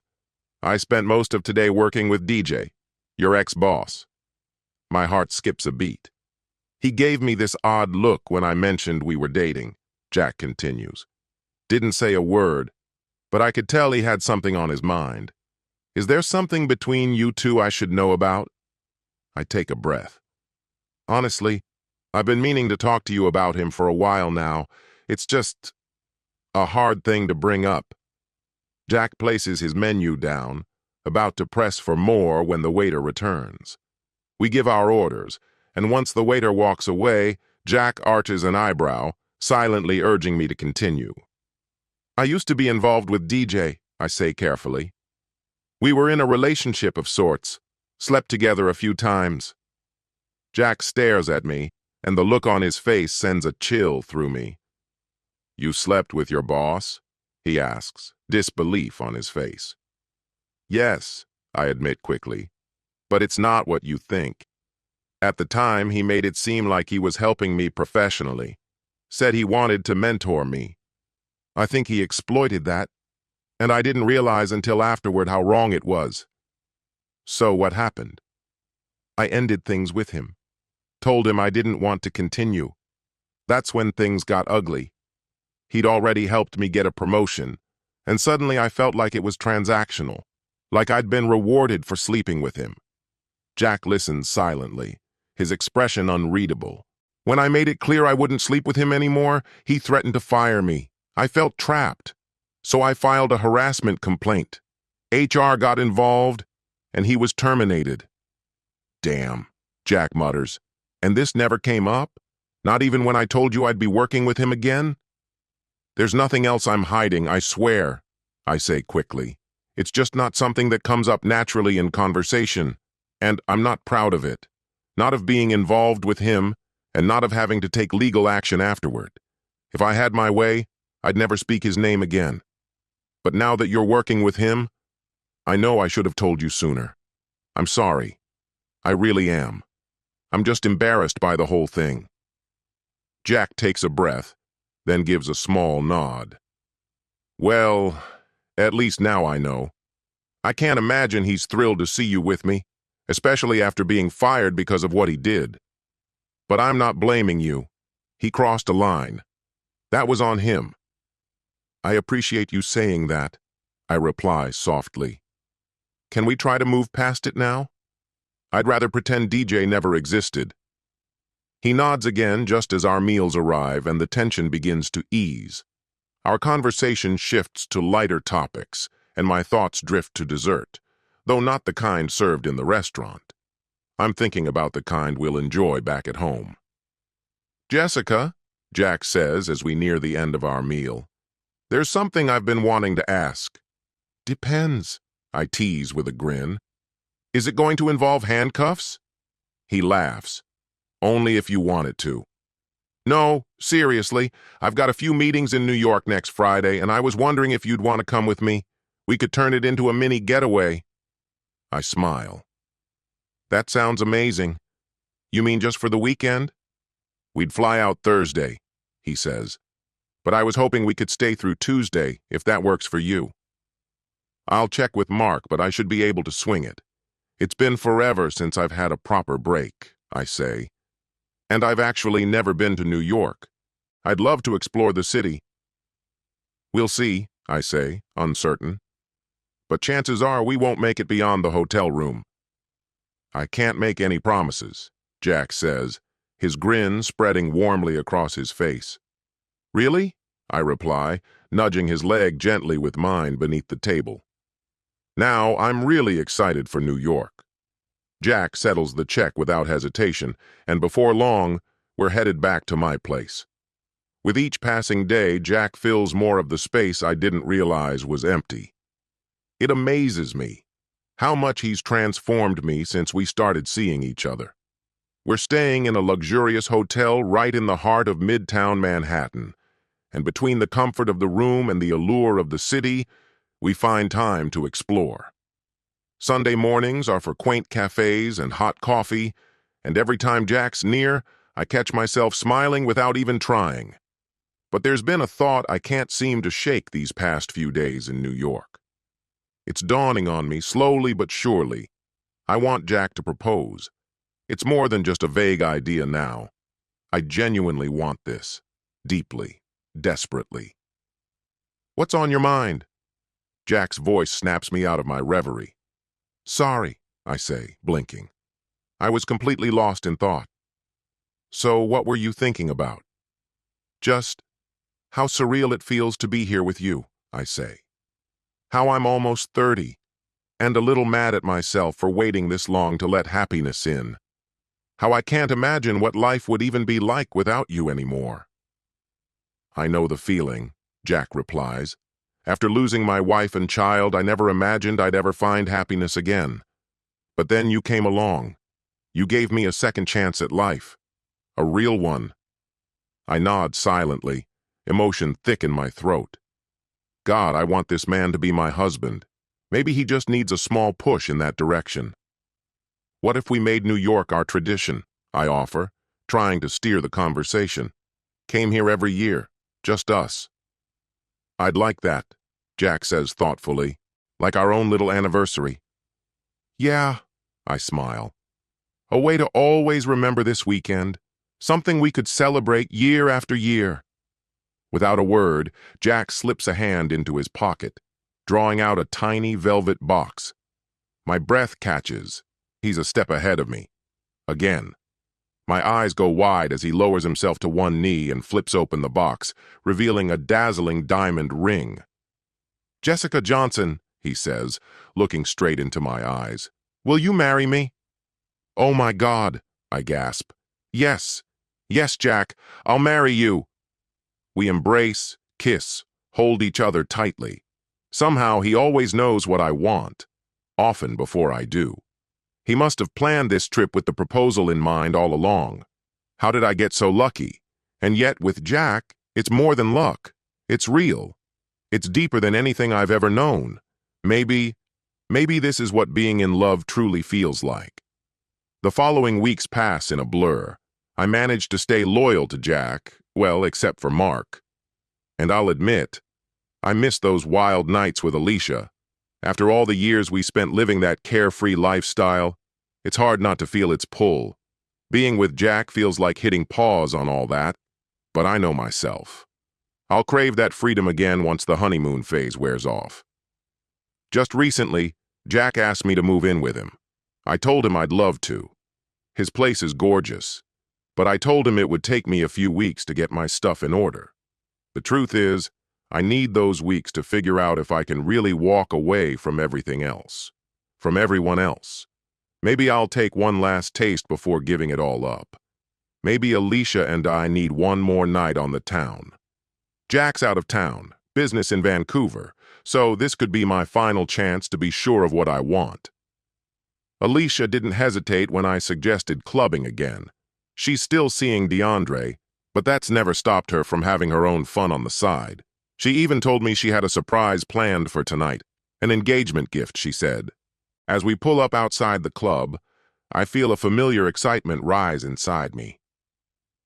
I spent most of today working with DJ, your ex-boss. My heart skips a beat. He gave me this odd look when I mentioned we were dating, Jack continues. Didn't say a word, but I could tell he had something on his mind. Is there something between you two I should know about? I take a breath. Honestly, I've been meaning to talk to you about him for a while now. It's just a hard thing to bring up. Jack places his menu down, about to press for more when the waiter returns. We give our orders, and once the waiter walks away, Jack arches an eyebrow, silently urging me to continue. I used to be involved with DJ, I say carefully. We were in a relationship of sorts, slept together a few times. Jack stares at me, and the look on his face sends a chill through me. You slept with your boss? He asks, disbelief on his face. Yes, I admit quickly, but it's not what you think. At the time, he made it seem like he was helping me professionally, said he wanted to mentor me. I think he exploited that, and I didn't realize until afterward how wrong it was. So what happened? I ended things with him, told him I didn't want to continue. That's when things got ugly. He'd already helped me get a promotion, and suddenly I felt like it was transactional, like I'd been rewarded for sleeping with him. Jack listened silently, his expression unreadable. When I made it clear I wouldn't sleep with him anymore, he threatened to fire me. I felt trapped, so I filed a harassment complaint. HR got involved, and he was terminated. Damn. Jack mutters. And this never came up? Not even when I told you I'd be working with him again? There's nothing else I'm hiding, I swear, I say quickly. It's just not something that comes up naturally in conversation, and I'm not proud of it. Not of being involved with him, and not of having to take legal action afterward. If I had my way, I'd never speak his name again. But now that you're working with him, I know I should have told you sooner. I'm sorry. I really am. I'm just embarrassed by the whole thing. Jack takes a breath, then gives a small nod. Well, at least now I know. I can't imagine he's thrilled to see you with me, especially after being fired because of what he did. But I'm not blaming you. He crossed a line. That was on him. I appreciate you saying that, I reply softly. Can we try to move past it now? I'd rather pretend DJ never existed. He nods again just as our meals arrive and the tension begins to ease. Our conversation shifts to lighter topics, and my thoughts drift to dessert, though not the kind served in the restaurant. I'm thinking about the kind we'll enjoy back at home. Jessica, Jack says as we near the end of our meal, there's something I've been wanting to ask. Depends, I tease with a grin. Is it going to involve handcuffs? He laughs. Only if you want it to. No, seriously, I've got a few meetings in New York next Friday, and I was wondering if you'd want to come with me. We could turn it into a mini getaway. I smile. That sounds amazing. You mean just for the weekend? We'd fly out Thursday, he says. But I was hoping we could stay through Tuesday, if that works for you. I'll check with Mark, but I should be able to swing it. It's been forever since I've had a proper break, I say. And I've actually never been to New York. I'd love to explore the city. We'll see, I say, uncertain. But chances are we won't make it beyond the hotel room. I can't make any promises, Jack says, his grin spreading warmly across his face. Really? I reply, nudging his leg gently with mine beneath the table. Now I'm really excited for New York. Jack settles the check without hesitation, and before long, we're headed back to my place. With each passing day, Jack fills more of the space I didn't realize was empty. It amazes me how much he's transformed me since we started seeing each other. We're staying in a luxurious hotel right in the heart of Midtown Manhattan, and between the comfort of the room and the allure of the city, we find time to explore. Sunday mornings are for quaint cafes and hot coffee, and every time Jack's near, I catch myself smiling without even trying. But there's been a thought I can't seem to shake these past few days in New York. It's dawning on me slowly but surely. I want Jack to propose. It's more than just a vague idea now. I genuinely want this. Deeply. Desperately. What's on your mind? Jack's voice snaps me out of my reverie. Sorry, I say, blinking. I was completely lost in thought. So what were you thinking about? Just how surreal it feels to be here with you, I say. How I'm almost 30, and a little mad at myself for waiting this long to let happiness in. How I can't imagine what life would even be like without you anymore. I know the feeling, Jack replies. After losing my wife and child, I never imagined I'd ever find happiness again. But then you came along. You gave me a second chance at life. A real one. I nod silently, emotion thick in my throat. God, I want this man to be my husband. Maybe he just needs a small push in that direction. What if we made New York our tradition? I offer, trying to steer the conversation. Came here every year, just us. I'd like that, Jack says thoughtfully, like our own little anniversary. Yeah, I smile. A way to always remember this weekend, something we could celebrate year after year. Without a word, Jack slips a hand into his pocket, drawing out a tiny velvet box. My breath catches. He's a step ahead of me. Again. My eyes go wide as he lowers himself to one knee and flips open the box, revealing a dazzling diamond ring. Jessica Johnson, he says, looking straight into my eyes, will you marry me? Oh my God, I gasp. Yes, yes, Jack, I'll marry you. We embrace, kiss, hold each other tightly. Somehow he always knows what I want, often before I do. He must have planned this trip with the proposal in mind all along. How did I get so lucky? And yet, with Jack, it's more than luck. It's real. It's deeper than anything I've ever known. Maybe this is what being in love truly feels like. The following weeks pass in a blur. I manage to stay loyal to Jack, well, except for Mark. And I'll admit, I miss those wild nights with Alicia. After all the years we spent living that carefree lifestyle, it's hard not to feel its pull. Being with Jack feels like hitting pause on all that, but I know myself. I'll crave that freedom again once the honeymoon phase wears off. Just recently, Jack asked me to move in with him. I told him I'd love to. His place is gorgeous, but I told him it would take me a few weeks to get my stuff in order. The truth is, I need those weeks to figure out if I can really walk away from everything else, from everyone else. Maybe I'll take one last taste before giving it all up. Maybe Alicia and I need one more night on the town. Jack's out of town, business in Vancouver, so this could be my final chance to be sure of what I want. Alicia didn't hesitate when I suggested clubbing again. She's still seeing DeAndre, but that's never stopped her from having her own fun on the side. She even told me she had a surprise planned for tonight, an engagement gift, she said. As we pull up outside the club, I feel a familiar excitement rise inside me.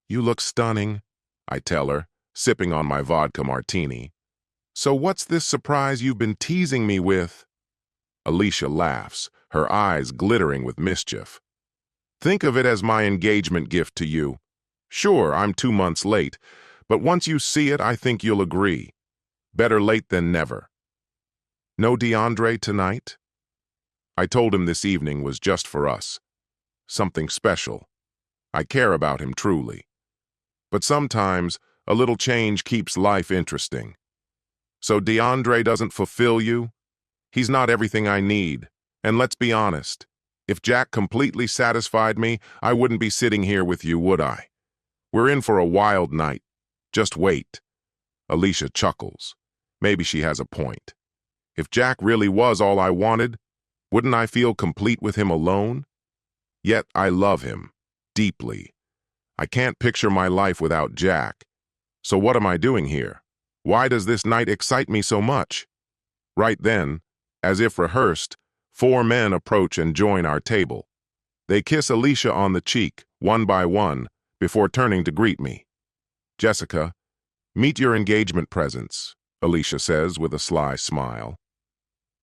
You look stunning, I tell her, sipping on my vodka martini. So what's this surprise you've been teasing me with? Alicia laughs, her eyes glittering with mischief. Think of it as my engagement gift to you. Sure, I'm 2 months late, but once you see it, I think you'll agree. Better late than never. No DeAndre tonight? I told him this evening was just for us. Something special. I care about him truly. But sometimes, a little change keeps life interesting. So DeAndre doesn't fulfill you? He's not everything I need. And let's be honest, if Jack completely satisfied me, I wouldn't be sitting here with you, would I? We're in for a wild night. Just wait. Alicia chuckles. Maybe she has a point. If Jack really was all I wanted, wouldn't I feel complete with him alone? Yet I love him, deeply. I can't picture my life without Jack. So what am I doing here? Why does this night excite me so much? Right then, as if rehearsed, 4 men approach and join our table. They kiss Alicia on the cheek, one by one, before turning to greet me. Jessica, meet your engagement presents, Alicia says with a sly smile.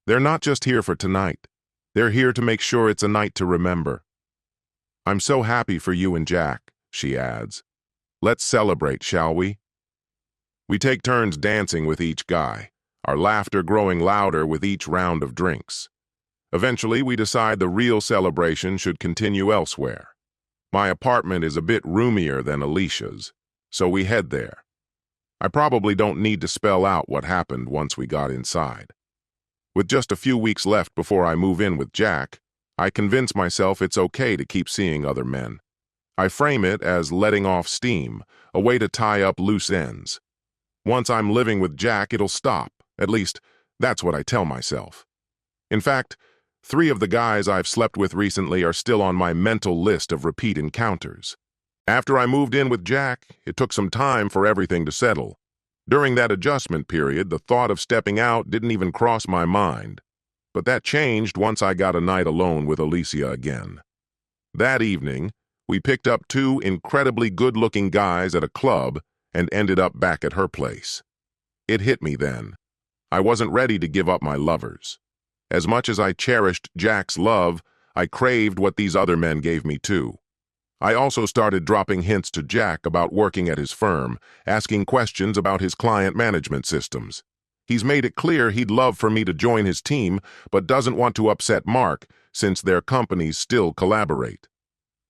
They're not just here for tonight. They're here to make sure it's a night to remember. I'm so happy for you and Jack, she adds. Let's celebrate, shall we? We take turns dancing with each guy, our laughter growing louder with each round of drinks. Eventually, we decide the real celebration should continue elsewhere. My apartment is a bit roomier than Alicia's, so we head there. I probably don't need to spell out what happened once we got inside. With just a few weeks left before I move in with Jack, I convince myself it's okay to keep seeing other men. I frame it as letting off steam, a way to tie up loose ends. Once I'm living with Jack, it'll stop. At least, that's what I tell myself. In fact, 3 of the guys I've slept with recently are still on my mental list of repeat encounters. After I moved in with Jack, it took some time for everything to settle. During that adjustment period, the thought of stepping out didn't even cross my mind. But that changed once I got a night alone with Alicia again. That evening, we picked up 2 incredibly good-looking guys at a club and ended up back at her place. It hit me then. I wasn't ready to give up my lovers. As much as I cherished Jack's love, I craved what these other men gave me too. I also started dropping hints to Jack about working at his firm, asking questions about his client management systems. He's made it clear he'd love for me to join his team, but doesn't want to upset Mark, since their companies still collaborate.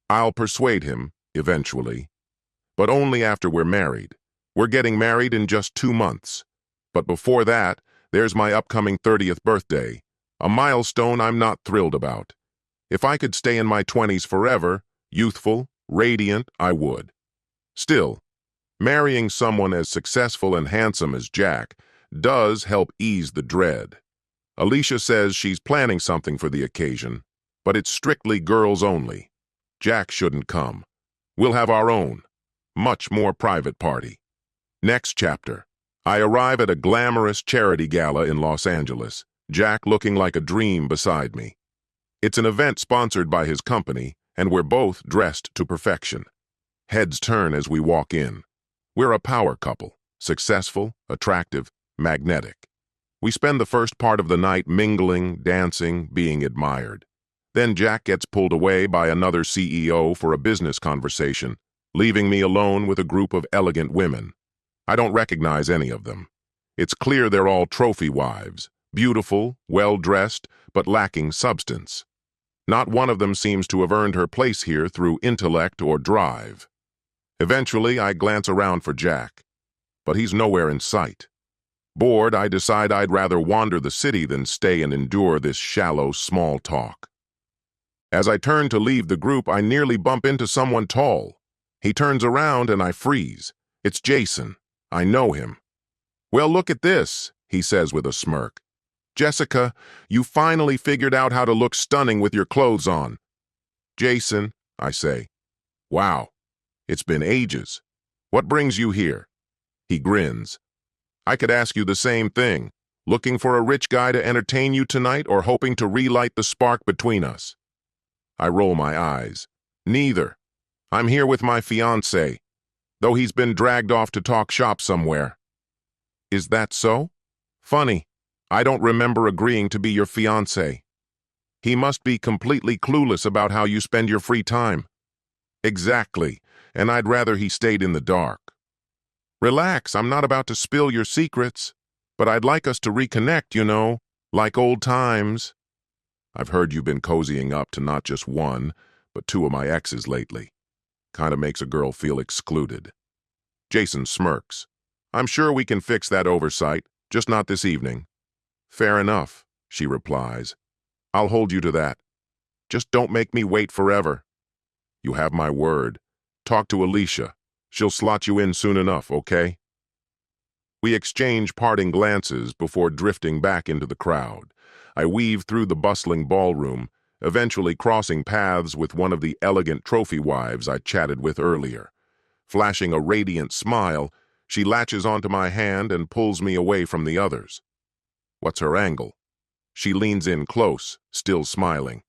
I'll persuade him, eventually. But only after we're married. We're getting married in just 2 months. But before that, there's my upcoming 30th birthday, a milestone I'm not thrilled about. If I could stay in my 20s forever, Youthful, radiant, I would. Still, marrying someone as successful and handsome as Jack does help ease the dread. Alicia says she's planning something for the occasion, but it's strictly girls only. Jack shouldn't come. We'll have our own, much more private party. Next chapter. I arrive at a glamorous charity gala in Los Angeles, Jack looking like a dream beside me. It's an event sponsored by his company, and we're both dressed to perfection. Heads turn as we walk in. We're a power couple, successful, attractive, magnetic. We spend the first part of the night mingling, dancing, being admired. Then Jack gets pulled away by another CEO for a business conversation, leaving me alone with a group of elegant women. I don't recognize any of them. It's clear they're all trophy wives, beautiful, well-dressed, but lacking substance. Not one of them seems to have earned her place here through intellect or drive. Eventually, I glance around for Jack, but he's nowhere in sight. Bored, I decide I'd rather wander the city than stay and endure this shallow, small talk. As I turn to leave the group, I nearly bump into someone tall. He turns around and I freeze. It's Jason. I know him. "Well, look at this," he says with a smirk. "Jessica, you finally figured out how to look stunning with your clothes on." "Jason," I say. "Wow, it's been ages. What brings you here?" He grins. "I could ask you the same thing. Looking for a rich guy to entertain you tonight or hoping to relight the spark between us?" I roll my eyes. "Neither. I'm here with my fiancé, though he's been dragged off to talk shop somewhere." "Is that so? Funny. I don't remember agreeing to be your fiancé." "He must be completely clueless about how you spend your free time." "Exactly, and I'd rather he stayed in the dark." "Relax, I'm not about to spill your secrets, but I'd like us to reconnect, you know, like old times." "I've heard you've been cozying up to not just one, but two of my exes lately. Kinda makes a girl feel excluded." Jason smirks. "I'm sure we can fix that oversight, just not this evening." "Fair enough," she replies. "I'll hold you to that. Just don't make me wait forever." "You have my word. Talk to Alicia. She'll slot you in soon enough, okay?" We exchange parting glances before drifting back into the crowd. I weave through the bustling ballroom, eventually crossing paths with one of the elegant trophy wives I chatted with earlier. Flashing a radiant smile, she latches onto my hand and pulls me away from the others. What's her angle? She leans in close, still smiling.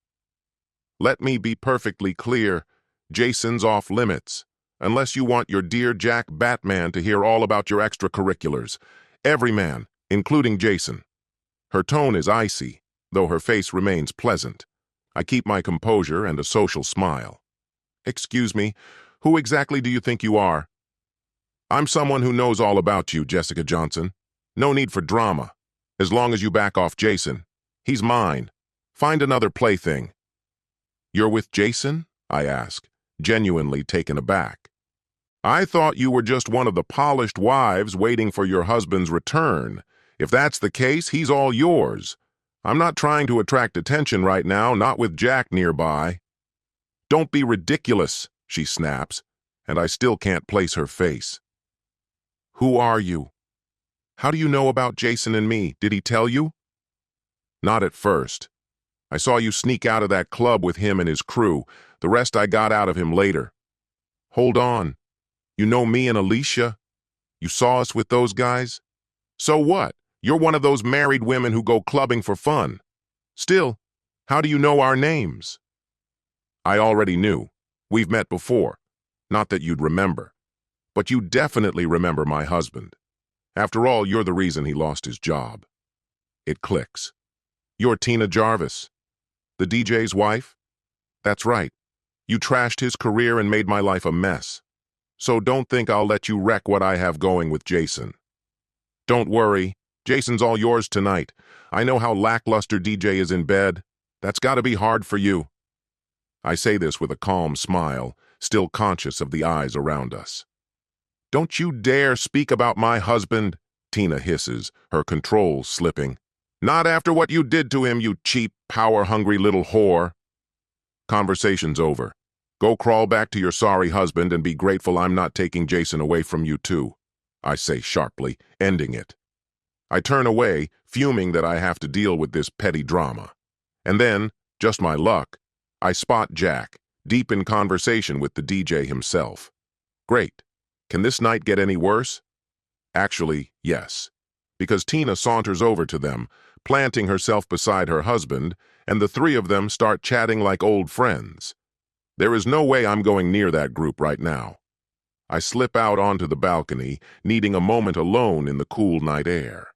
"Let me be perfectly clear. Jason's off limits. Unless you want your dear Jack Batman to hear all about your extracurriculars. Every man, including Jason." Her tone is icy, though her face remains pleasant. I keep my composure and a social smile. "Excuse me, who exactly do you think you are?" "I'm someone who knows all about you, Jessica Johnson. No need for drama. As long as you back off Jason. He's mine. Find another plaything." "You're with Jason?" I ask, genuinely taken aback. "I thought you were just one of the polished wives waiting for your husband's return. If that's the case, he's all yours. I'm not trying to attract attention right now, not with Jack nearby." "Don't be ridiculous," she snaps, and I still can't place her face. "Who are you? How do you know about Jason and me? Did he tell you?" "Not at first. I saw you sneak out of that club with him and his crew. The rest I got out of him later." "Hold on. You know me and Alicia? You saw us with those guys? So what? You're one of those married women who go clubbing for fun. Still, how do you know our names?" "I already knew. We've met before. Not that you'd remember. But you definitely remember my husband. After all, you're the reason he lost his job." It clicks. "You're Tina Jarvis, the DJ's wife?" "That's right. You trashed his career and made my life a mess. So don't think I'll let you wreck what I have going with Jason." "Don't worry. Jason's all yours tonight. I know how lackluster DJ is in bed. That's got to be hard for you." I say this with a calm smile, still conscious of the eyes around us. "Don't you dare speak about my husband," Tina hisses, her control slipping. "Not after what you did to him, you cheap, power-hungry little whore." Conversation's over. Go crawl back to your sorry husband and be grateful I'm not taking Jason away from you too, I say sharply, ending it. I turn away, fuming that I have to deal with this petty drama. And then, just my luck, I spot Jack, deep in conversation with the DJ himself. Great. Can this night get any worse? Actually, yes. Because Tina saunters over to them, planting herself beside her husband, and the three of them start chatting like old friends. There is no way I'm going near that group right now. I slip out onto the balcony, needing a moment alone in the cool night air.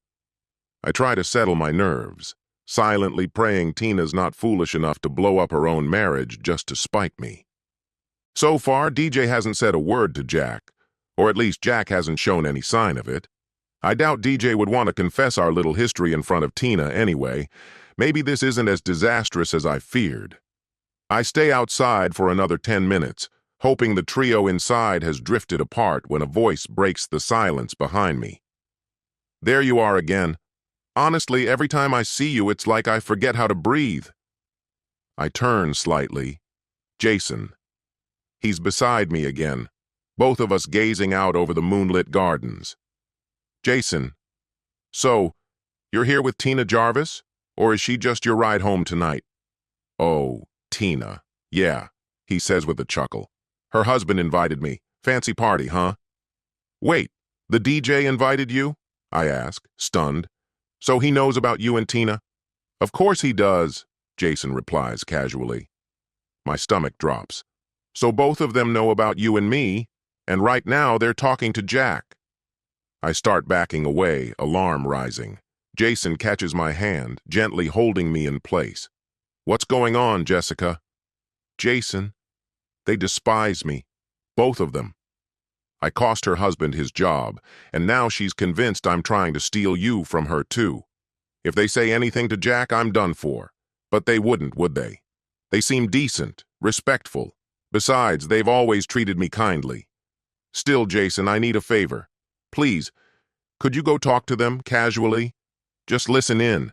I try to settle my nerves, silently praying Tina's not foolish enough to blow up her own marriage just to spite me. So far, DJ hasn't said a word to Jack, or at least Jack hasn't shown any sign of it. I doubt DJ would want to confess our little history in front of Tina anyway. Maybe this isn't as disastrous as I feared. I stay outside for another 10 minutes, hoping the trio inside has drifted apart when a voice breaks the silence behind me. There you are again. Honestly, every time I see you, it's like I forget how to breathe. I turn slightly. Jason. He's beside me again, both of us gazing out over the moonlit gardens. Jason, so, you're here with Tina Jarvis? Or is she just your ride home tonight? Oh, Tina. Yeah, he says with a chuckle. Her husband invited me. Fancy party, huh? Wait, the DJ invited you? I ask, stunned. So he knows about you and Tina? Of course he does, Jason replies casually. My stomach drops. So both of them know about you and me, and right now they're talking to Jack. I start backing away, alarm rising. Jason catches my hand, gently holding me in place. What's going on, Jessica? Jason, they despise me. Both of them. I cost her husband his job, and now she's convinced I'm trying to steal you from her too. If they say anything to Jack, I'm done for. But they wouldn't, would they? They seem decent, respectful. Besides, they've always treated me kindly. Still, Jason, I need a favor. Please, could you go talk to them, casually? Just listen in.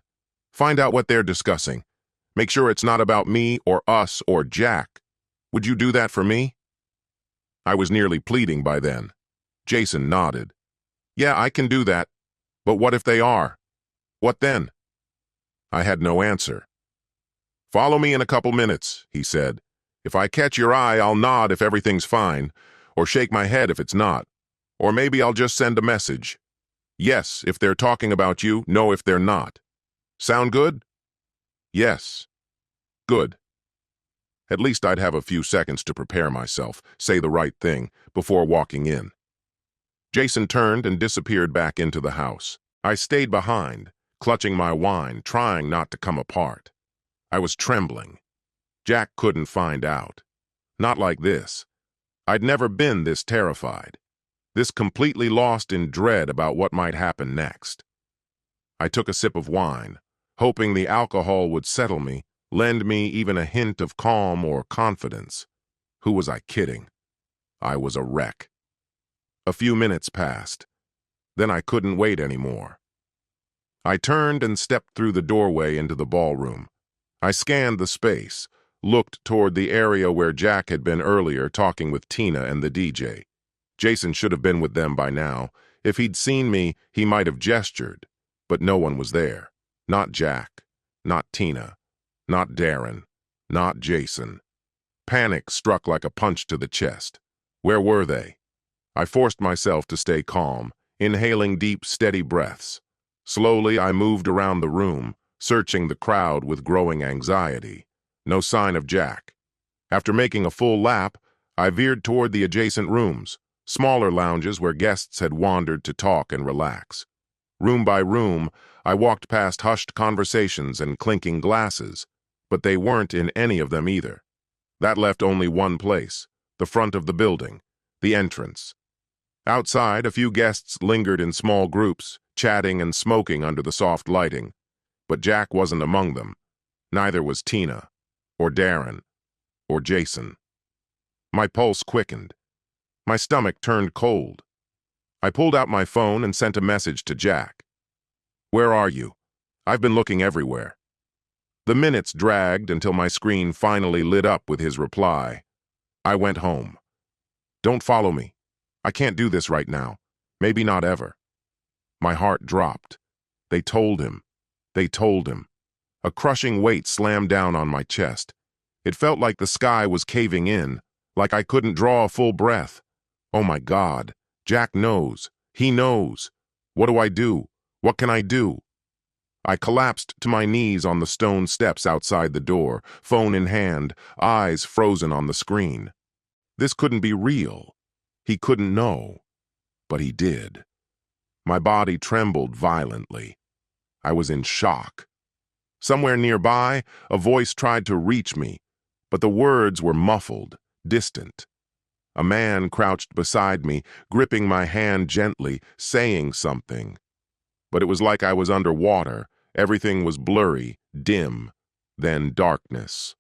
Find out what they're discussing. Make sure it's not about me or us or Jack. Would you do that for me? I was nearly pleading by then. Jason nodded. Yeah, I can do that. But what if they are? What then? I had no answer. Follow me in a couple minutes, he said. If I catch your eye, I'll nod if everything's fine, or shake my head if it's not. Or maybe I'll just send a message. Yes, if they're talking about you, no if they're not. Sound good? Yes. Good. At least I'd have a few seconds to prepare myself, say the right thing, before walking in. Jason turned and disappeared back into the house. I stayed behind, clutching my wine, trying not to come apart. I was trembling. Jack couldn't find out. Not like this. I'd never been this terrified. This completely lost in dread about what might happen next. I took a sip of wine, hoping the alcohol would settle me, lend me even a hint of calm or confidence. Who was I kidding? I was a wreck. A few minutes passed. Then I couldn't wait anymore. I turned and stepped through the doorway into the ballroom. I scanned the space, looked toward the area where Jack had been earlier talking with Tina and the DJ. Jason should have been with them by now. If he'd seen me, he might have gestured. But no one was there. Not Jack. Not Tina. Not Darren. Not Jason. Panic struck like a punch to the chest. Where were they? I forced myself to stay calm, inhaling deep, steady breaths. Slowly, I moved around the room, searching the crowd with growing anxiety. No sign of Jack. After making a full lap, I veered toward the adjacent rooms, smaller lounges where guests had wandered to talk and relax. Room by room, I walked past hushed conversations and clinking glasses, but they weren't in any of them either. That left only one place, the front of the building, the entrance. Outside, a few guests lingered in small groups, chatting and smoking under the soft lighting. But Jack wasn't among them. Neither was Tina, or Darren, or Jason. My pulse quickened. My stomach turned cold. I pulled out my phone and sent a message to Jack. Where are you? I've been looking everywhere. The minutes dragged until my screen finally lit up with his reply. I went home. Don't follow me. I can't do this right now. Maybe not ever. My heart dropped. They told him. They told him. A crushing weight slammed down on my chest. It felt like the sky was caving in, like I couldn't draw a full breath. Oh my God. Jack knows. He knows. What do I do? What can I do? I collapsed to my knees on the stone steps outside the door, phone in hand, eyes frozen on the screen. This couldn't be real. He couldn't know. But he did. My body trembled violently. I was in shock. Somewhere nearby, a voice tried to reach me, but the words were muffled, distant. A man crouched beside me, gripping my hand gently, saying something. But it was like I was underwater. Everything was blurry, dim, then darkness.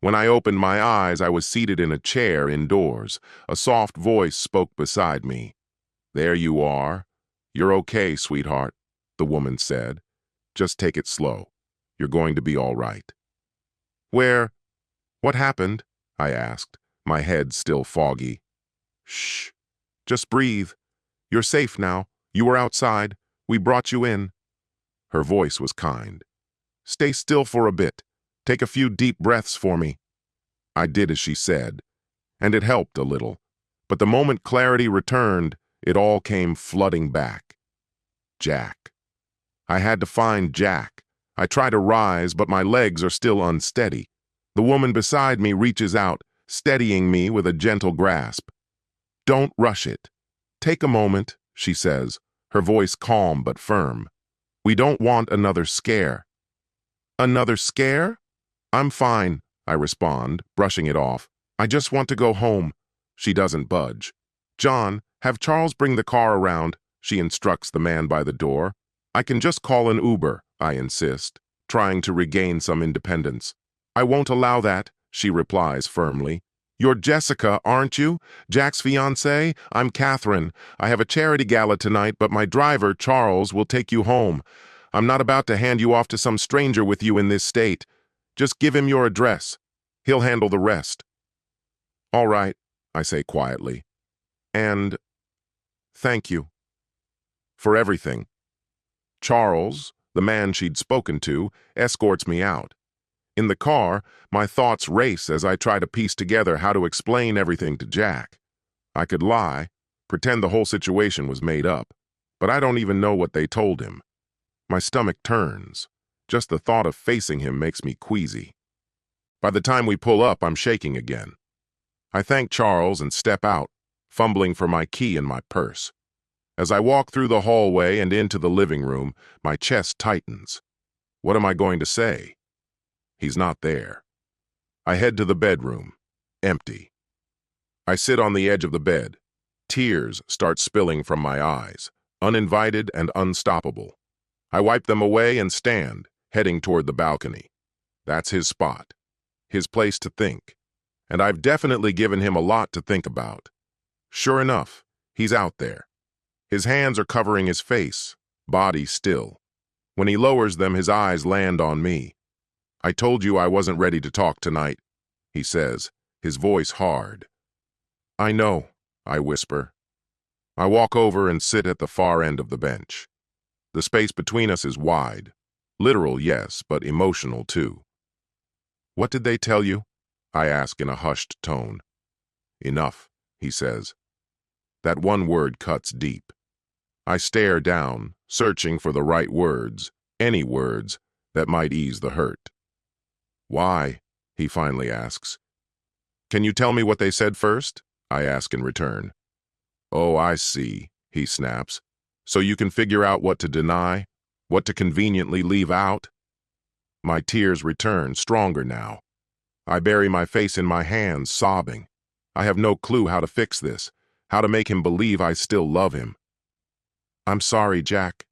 When I opened my eyes, I was seated in a chair indoors. A soft voice spoke beside me. "There you are. You're okay, sweetheart," the woman said. "Just take it slow. You're going to be all right." What happened?" I asked, my head still foggy. "Shh. Just breathe. You're safe now. You were outside. We brought you in." Her voice was kind. "Stay still for a bit. Take a few deep breaths for me." I did as she said, and it helped a little. But the moment clarity returned, it all came flooding back. Jack. I had to find Jack. I try to rise, but my legs are still unsteady. The woman beside me reaches out, steadying me with a gentle grasp. "Don't rush it. Take a moment," she says, her voice calm but firm. "We don't want another scare." "Another scare?" "I'm fine," I respond, brushing it off. "I just want to go home." She doesn't budge. "John, have Charles bring the car around," she instructs the man by the door. "I can just call an Uber," I insist, trying to regain some independence. "I won't allow that," she replies firmly. "You're Jessica, aren't you? Jack's fiancée? I'm Catherine. I have a charity gala tonight, but my driver, Charles, will take you home. I'm not about to hand you off to some stranger with you in this state. Just give him your address. He'll handle the rest." "All right," I say quietly. "And thank you for everything." Charles, the man she'd spoken to, escorts me out. In the car, my thoughts race as I try to piece together how to explain everything to Jack. I could lie, pretend the whole situation was made up, but I don't even know what they told him. My stomach turns. Just the thought of facing him makes me queasy. By the time we pull up, I'm shaking again. I thank Charles and step out, fumbling for my key in my purse. As I walk through the hallway and into the living room, my chest tightens. What am I going to say? He's not there. I head to the bedroom. Empty. I sit on the edge of the bed. Tears start spilling from my eyes, uninvited and unstoppable. I wipe them away and stand, heading toward the balcony. That's his spot. His place to think. And I've definitely given him a lot to think about. Sure enough, he's out there. His hands are covering his face, body still. When he lowers them, his eyes land on me. "I told you I wasn't ready to talk tonight," he says, his voice hard. "I know," I whisper. I walk over and sit at the far end of the bench. The space between us is wide. Literal, yes, but emotional too. "What did they tell you?" I ask in a hushed tone. "Enough," he says. That one word cuts deep. I stare down, searching for the right words, any words that might ease the hurt. "Why?" he finally asks. "Can you tell me what they said first?" I ask in return. "Oh, I see," he snaps. "So you can figure out what to deny, what to conveniently leave out?" My tears return, stronger now. I bury my face in my hands, sobbing. I have no clue how to fix this, how to make him believe I still love him. "I'm sorry, Jack."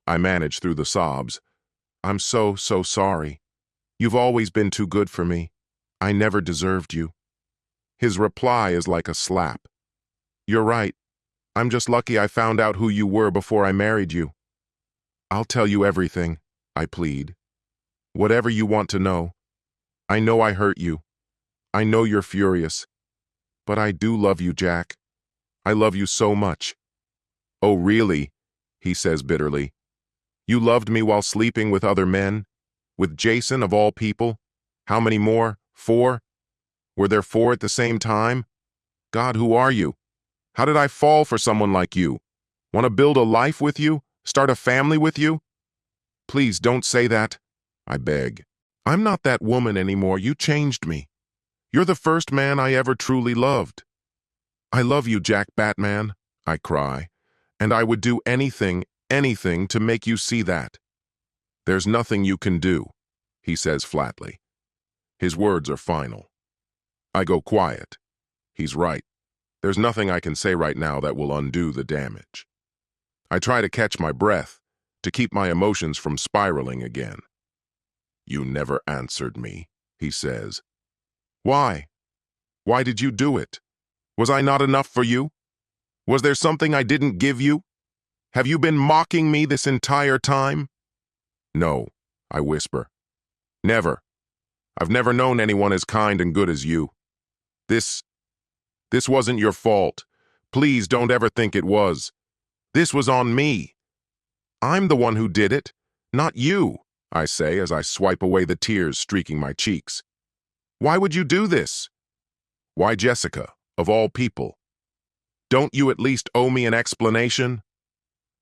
I manage through the sobs. "I'm so sorry. You've always been too good for me. I never deserved you." His reply is like a slap. "You're right. I'm just lucky I found out who you were before I married you." "I'll tell you everything," I plead. "Whatever you want to know. I know I hurt you. I know you're furious. But I do love you, Jack. I love you so much. Oh, really? He says bitterly. You loved me while sleeping with other men? With Jason, of all people? How many more? 4? Were there 4 at the same time? God, who are you? How did I fall for someone like you? Want to build a life with you? Start a family with you? Please don't say that, I beg. I'm not that woman anymore. You changed me. You're the first man I ever truly loved. I love you, Jack Batman, I cry, and I would do anything, anything to make you see that. There's nothing you can do, he says flatly. His words are final. I go quiet. He's right. There's nothing I can say right now that will undo the damage. I try to catch my breath, to keep my emotions from spiraling again. You never answered me, he says. Why? Why did you do it? Was I not enough for you? Was there something I didn't give you? Have you been mocking me this entire time? No, I whisper. Never. I've never known anyone as kind and good as you. This wasn't your fault. Please don't ever think it was. This was on me. I'm the one who did it, not you, I say as I swipe away the tears streaking my cheeks. Why would you do this? Why Jessica, of all people? Don't you at least owe me an explanation?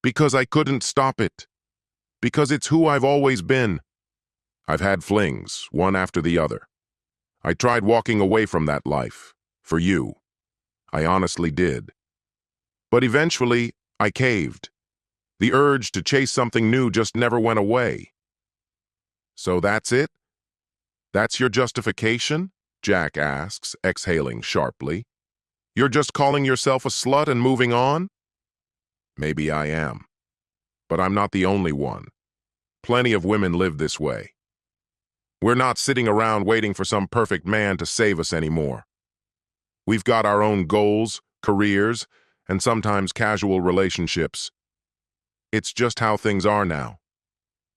Because I couldn't stop it. Because it's who I've always been. I've had flings, one after the other. I tried walking away from that life, for you. I honestly did. But eventually, I caved. The urge to chase something new just never went away. So that's it? That's your justification? Jack asks, exhaling sharply. You're just calling yourself a slut and moving on? Maybe I am. But I'm not the only one. Plenty of women live this way. We're not sitting around waiting for some perfect man to save us anymore. We've got our own goals, careers, and sometimes casual relationships. It's just how things are now.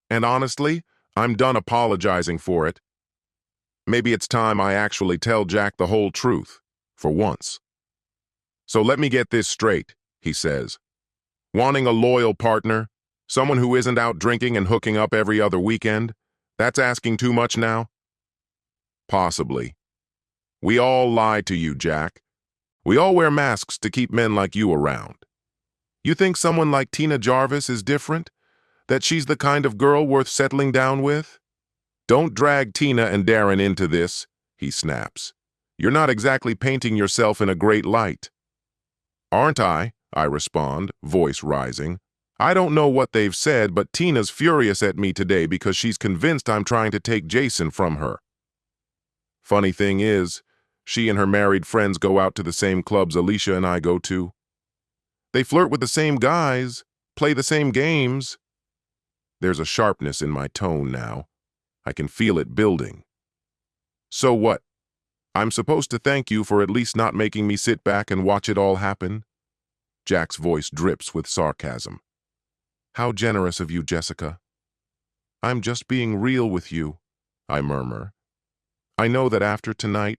And honestly, I'm done apologizing for it. Maybe it's time I actually tell Jack the whole truth, for once. So let me get this straight, he says. Wanting a loyal partner, someone who isn't out drinking and hooking up every other weekend, that's asking too much now? Possibly. We all lie to you, Jack. We all wear masks to keep men like you around. You think someone like Tina Jarvis is different? That she's the kind of girl worth settling down with? Don't drag Tina and Darren into this, he snaps. You're not exactly painting yourself in a great light. Aren't I? I respond, voice rising. I don't know what they've said, but Tina's furious at me today because she's convinced I'm trying to take Jason from her. Funny thing is, she and her married friends go out to the same clubs Alicia and I go to. They flirt with the same guys, play the same games. There's a sharpness in my tone now. I can feel it building. So what? I'm supposed to thank you for at least not making me sit back and watch it all happen? Jack's voice drips with sarcasm. How generous of you, Jessica. I'm just being real with you, I murmur. I know that after tonight,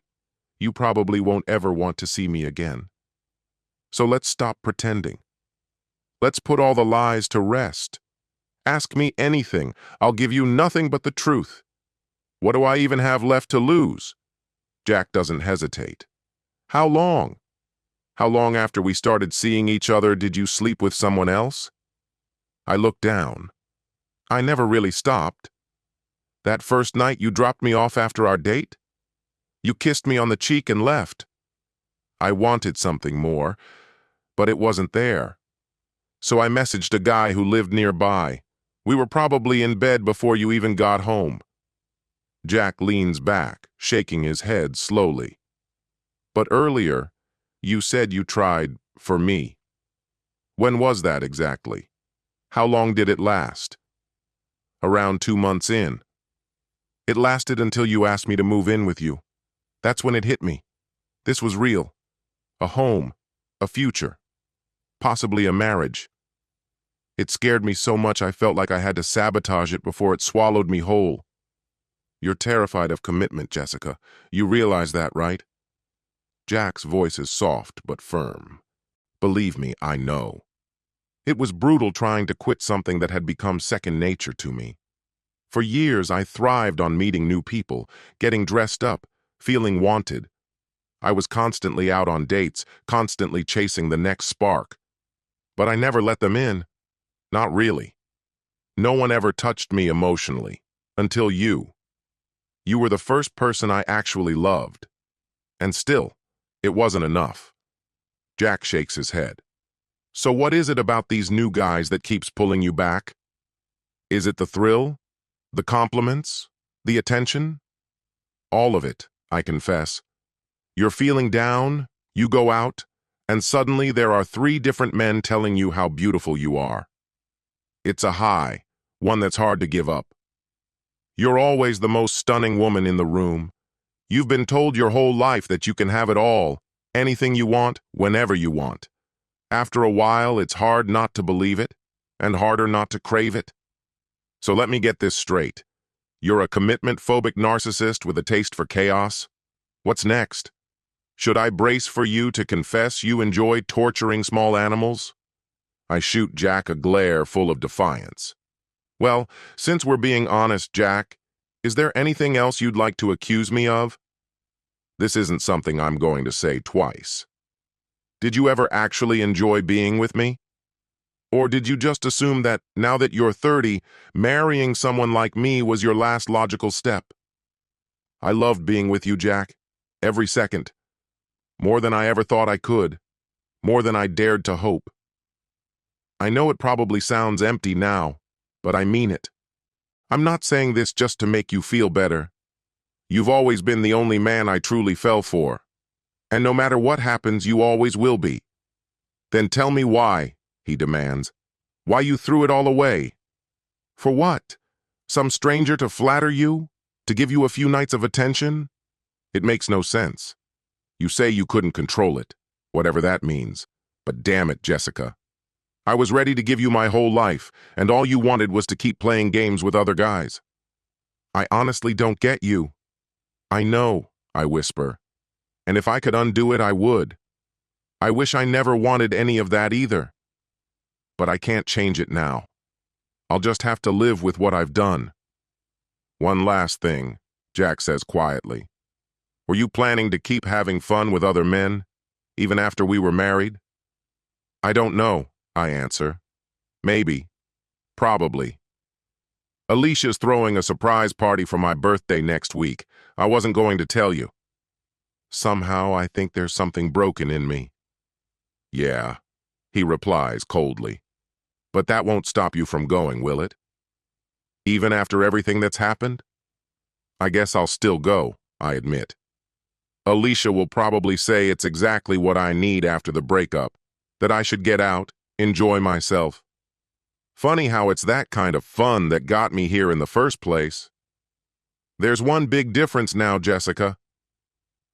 you probably won't ever want to see me again. So let's stop pretending. Let's put all the lies to rest. Ask me anything. I'll give you nothing but the truth. What do I even have left to lose? Jack doesn't hesitate. How long? How long after we started seeing each other did you sleep with someone else? I look down. I never really stopped. That first night you dropped me off after our date? You kissed me on the cheek and left. I wanted something more, but it wasn't there. So I messaged a guy who lived nearby. We were probably in bed before you even got home. Jack leans back, shaking his head slowly. But earlier, you said you tried for me. When was that exactly? How long did it last? Around 2 months in. It lasted until you asked me to move in with you. That's when it hit me. This was real. A home, a future, possibly a marriage. It scared me so much I felt like I had to sabotage it before it swallowed me whole. You're terrified of commitment, Jessica. You realize that, right? Jack's voice is soft but firm. Believe me, I know. It was brutal trying to quit something that had become second nature to me. For years, I thrived on meeting new people, getting dressed up, feeling wanted. I was constantly out on dates, constantly chasing the next spark. But I never let them in. Not really. No one ever touched me emotionally. Until you. You were the first person I actually loved. And still, it wasn't enough. Jack shakes his head. So what is it about these new guys that keeps pulling you back? Is it the thrill? The compliments? The attention? All of it, I confess. You're feeling down, you go out, and suddenly there are 3 different men telling you how beautiful you are. It's a high, one that's hard to give up. You're always the most stunning woman in the room. You've been told your whole life that you can have it all, anything you want, whenever you want. After a while, it's hard not to believe it, and harder not to crave it. So let me get this straight. You're a commitment-phobic narcissist with a taste for chaos? What's next? Should I brace for you to confess you enjoy torturing small animals? I shoot Jack a glare full of defiance. Well, since we're being honest, Jack, is there anything else you'd like to accuse me of? This isn't something I'm going to say twice. Did you ever actually enjoy being with me? Or did you just assume that, now that you're 30, marrying someone like me was your last logical step? I loved being with you, Jack. Every second. More than I ever thought I could. More than I dared to hope. I know it probably sounds empty now, but I mean it. I'm not saying this just to make you feel better. You've always been the only man I truly fell for. And no matter what happens, you always will be. Then tell me why, he demands. Why you threw it all away? For what? Some stranger to flatter you? To give you a few nights of attention? It makes no sense. You say you couldn't control it, whatever that means. But damn it, Jessica. I was ready to give you my whole life, and all you wanted was to keep playing games with other guys. I honestly don't get you. I know, I whisper. And if I could undo it, I would. I wish I never wanted any of that either. But I can't change it now. I'll just have to live with what I've done. One last thing, Jack says quietly. Were you planning to keep having fun with other men, even after we were married? I don't know, I answer. Maybe. Probably. Alicia's throwing a surprise party for my birthday next week. I wasn't going to tell you. Somehow I think there's something broken in me. Yeah, he replies coldly. But that won't stop you from going, will it? Even after everything that's happened? I guess I'll still go, I admit. Alicia will probably say it's exactly what I need after the breakup, that I should get out, enjoy myself. Funny how it's that kind of fun that got me here in the first place. There's one big difference now, Jessica.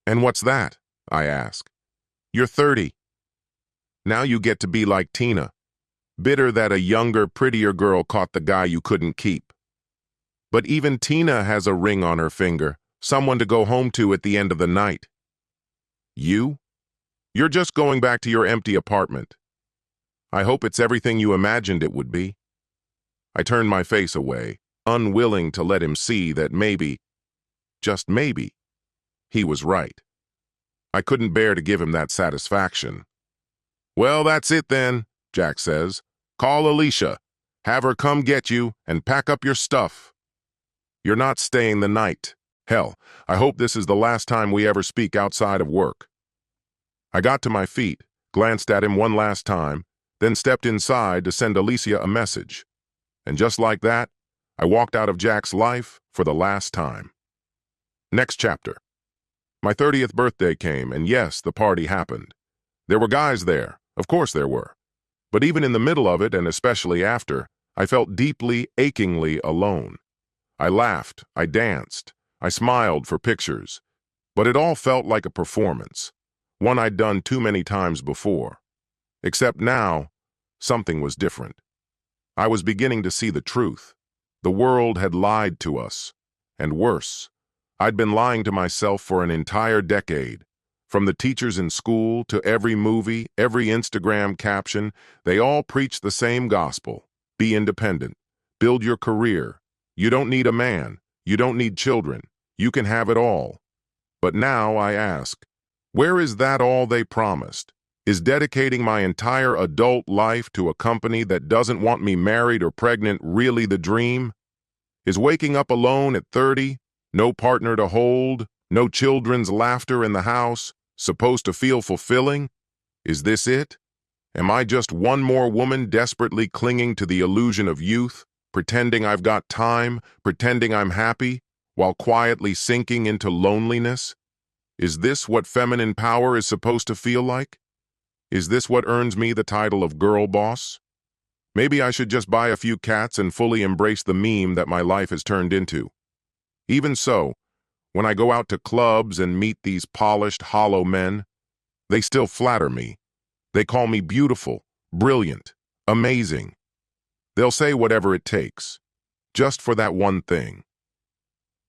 And what's that? I ask. You're 30. Now you get to be like Tina, bitter that a younger, prettier girl caught the guy you couldn't keep. But even Tina has a ring on her finger, someone to go home to at the end of the night. You? You're just going back to your empty apartment. I hope it's everything you imagined it would be. I turn my face away, unwilling to let him see that maybe, just maybe, he was right. I couldn't bear to give him that satisfaction. Well, that's it then, Jack says. Call Alicia. Have her come get you and pack up your stuff. You're not staying the night. Hell, I hope this is the last time we ever speak outside of work. I got to my feet, glanced at him one last time, then stepped inside to send Alicia a message. And just like that, I walked out of Jack's life for the last time. Next chapter. My 30th birthday came, and yes, the party happened. There were guys there, of course there were. But even in the middle of it, and especially after, I felt deeply, achingly alone. I laughed, I danced, I smiled for pictures. But it all felt like a performance, one I'd done too many times before. Except now, something was different. I was beginning to see the truth. The world had lied to us. And worse, I'd been lying to myself for an entire decade, From the teachers in school to every movie, every Instagram caption, they all preach the same gospel. Be independent. Build your career. You don't need a man. You don't need children. You can have it all. But now I ask, where is that all they promised? Is dedicating my entire adult life to a company that doesn't want me married or pregnant really the dream? Is waking up alone at 30, no partner to hold, no children's laughter in the house, supposed to feel fulfilling? Is this it? Am I just one more woman desperately clinging to the illusion of youth, pretending I've got time, pretending I'm happy, while quietly sinking into loneliness? Is this what feminine power is supposed to feel like? Is this what earns me the title of girl boss? Maybe I should just buy a few cats and fully embrace the meme that my life has turned into. Even so, when I go out to clubs and meet these polished, hollow men, they still flatter me. They call me beautiful, brilliant, amazing. They'll say whatever it takes, just for that one thing.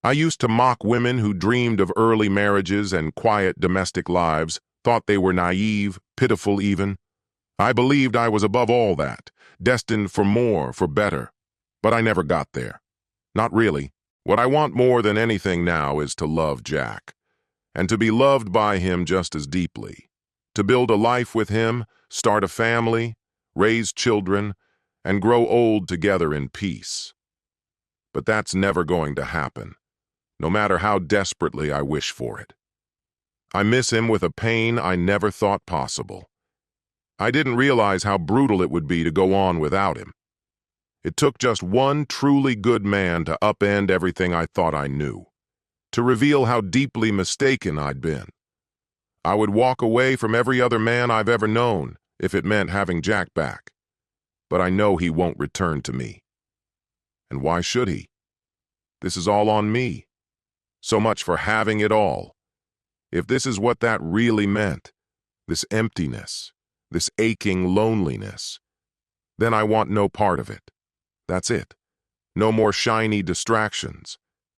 I used to mock women who dreamed of early marriages and quiet domestic lives, thought they were naive, pitiful even. I believed I was above all that, destined for more, for better. But I never got there. Not really. What I want more than anything now is to love Jack, and to be loved by him just as deeply. To build a life with him, start a family, raise children, and grow old together in peace. But that's never going to happen, no matter how desperately I wish for it. I miss him with a pain I never thought possible. I didn't realize how brutal it would be to go on without him. It took just one truly good man to upend everything I thought I knew, to reveal how deeply mistaken I'd been. I would walk away from every other man I've ever known if it meant having Jack back. But I know he won't return to me. And why should he? This is all on me. So much for having it all. If this is what that really meant, this emptiness, this aching loneliness, then I want no part of it. That's it. No more shiny distractions.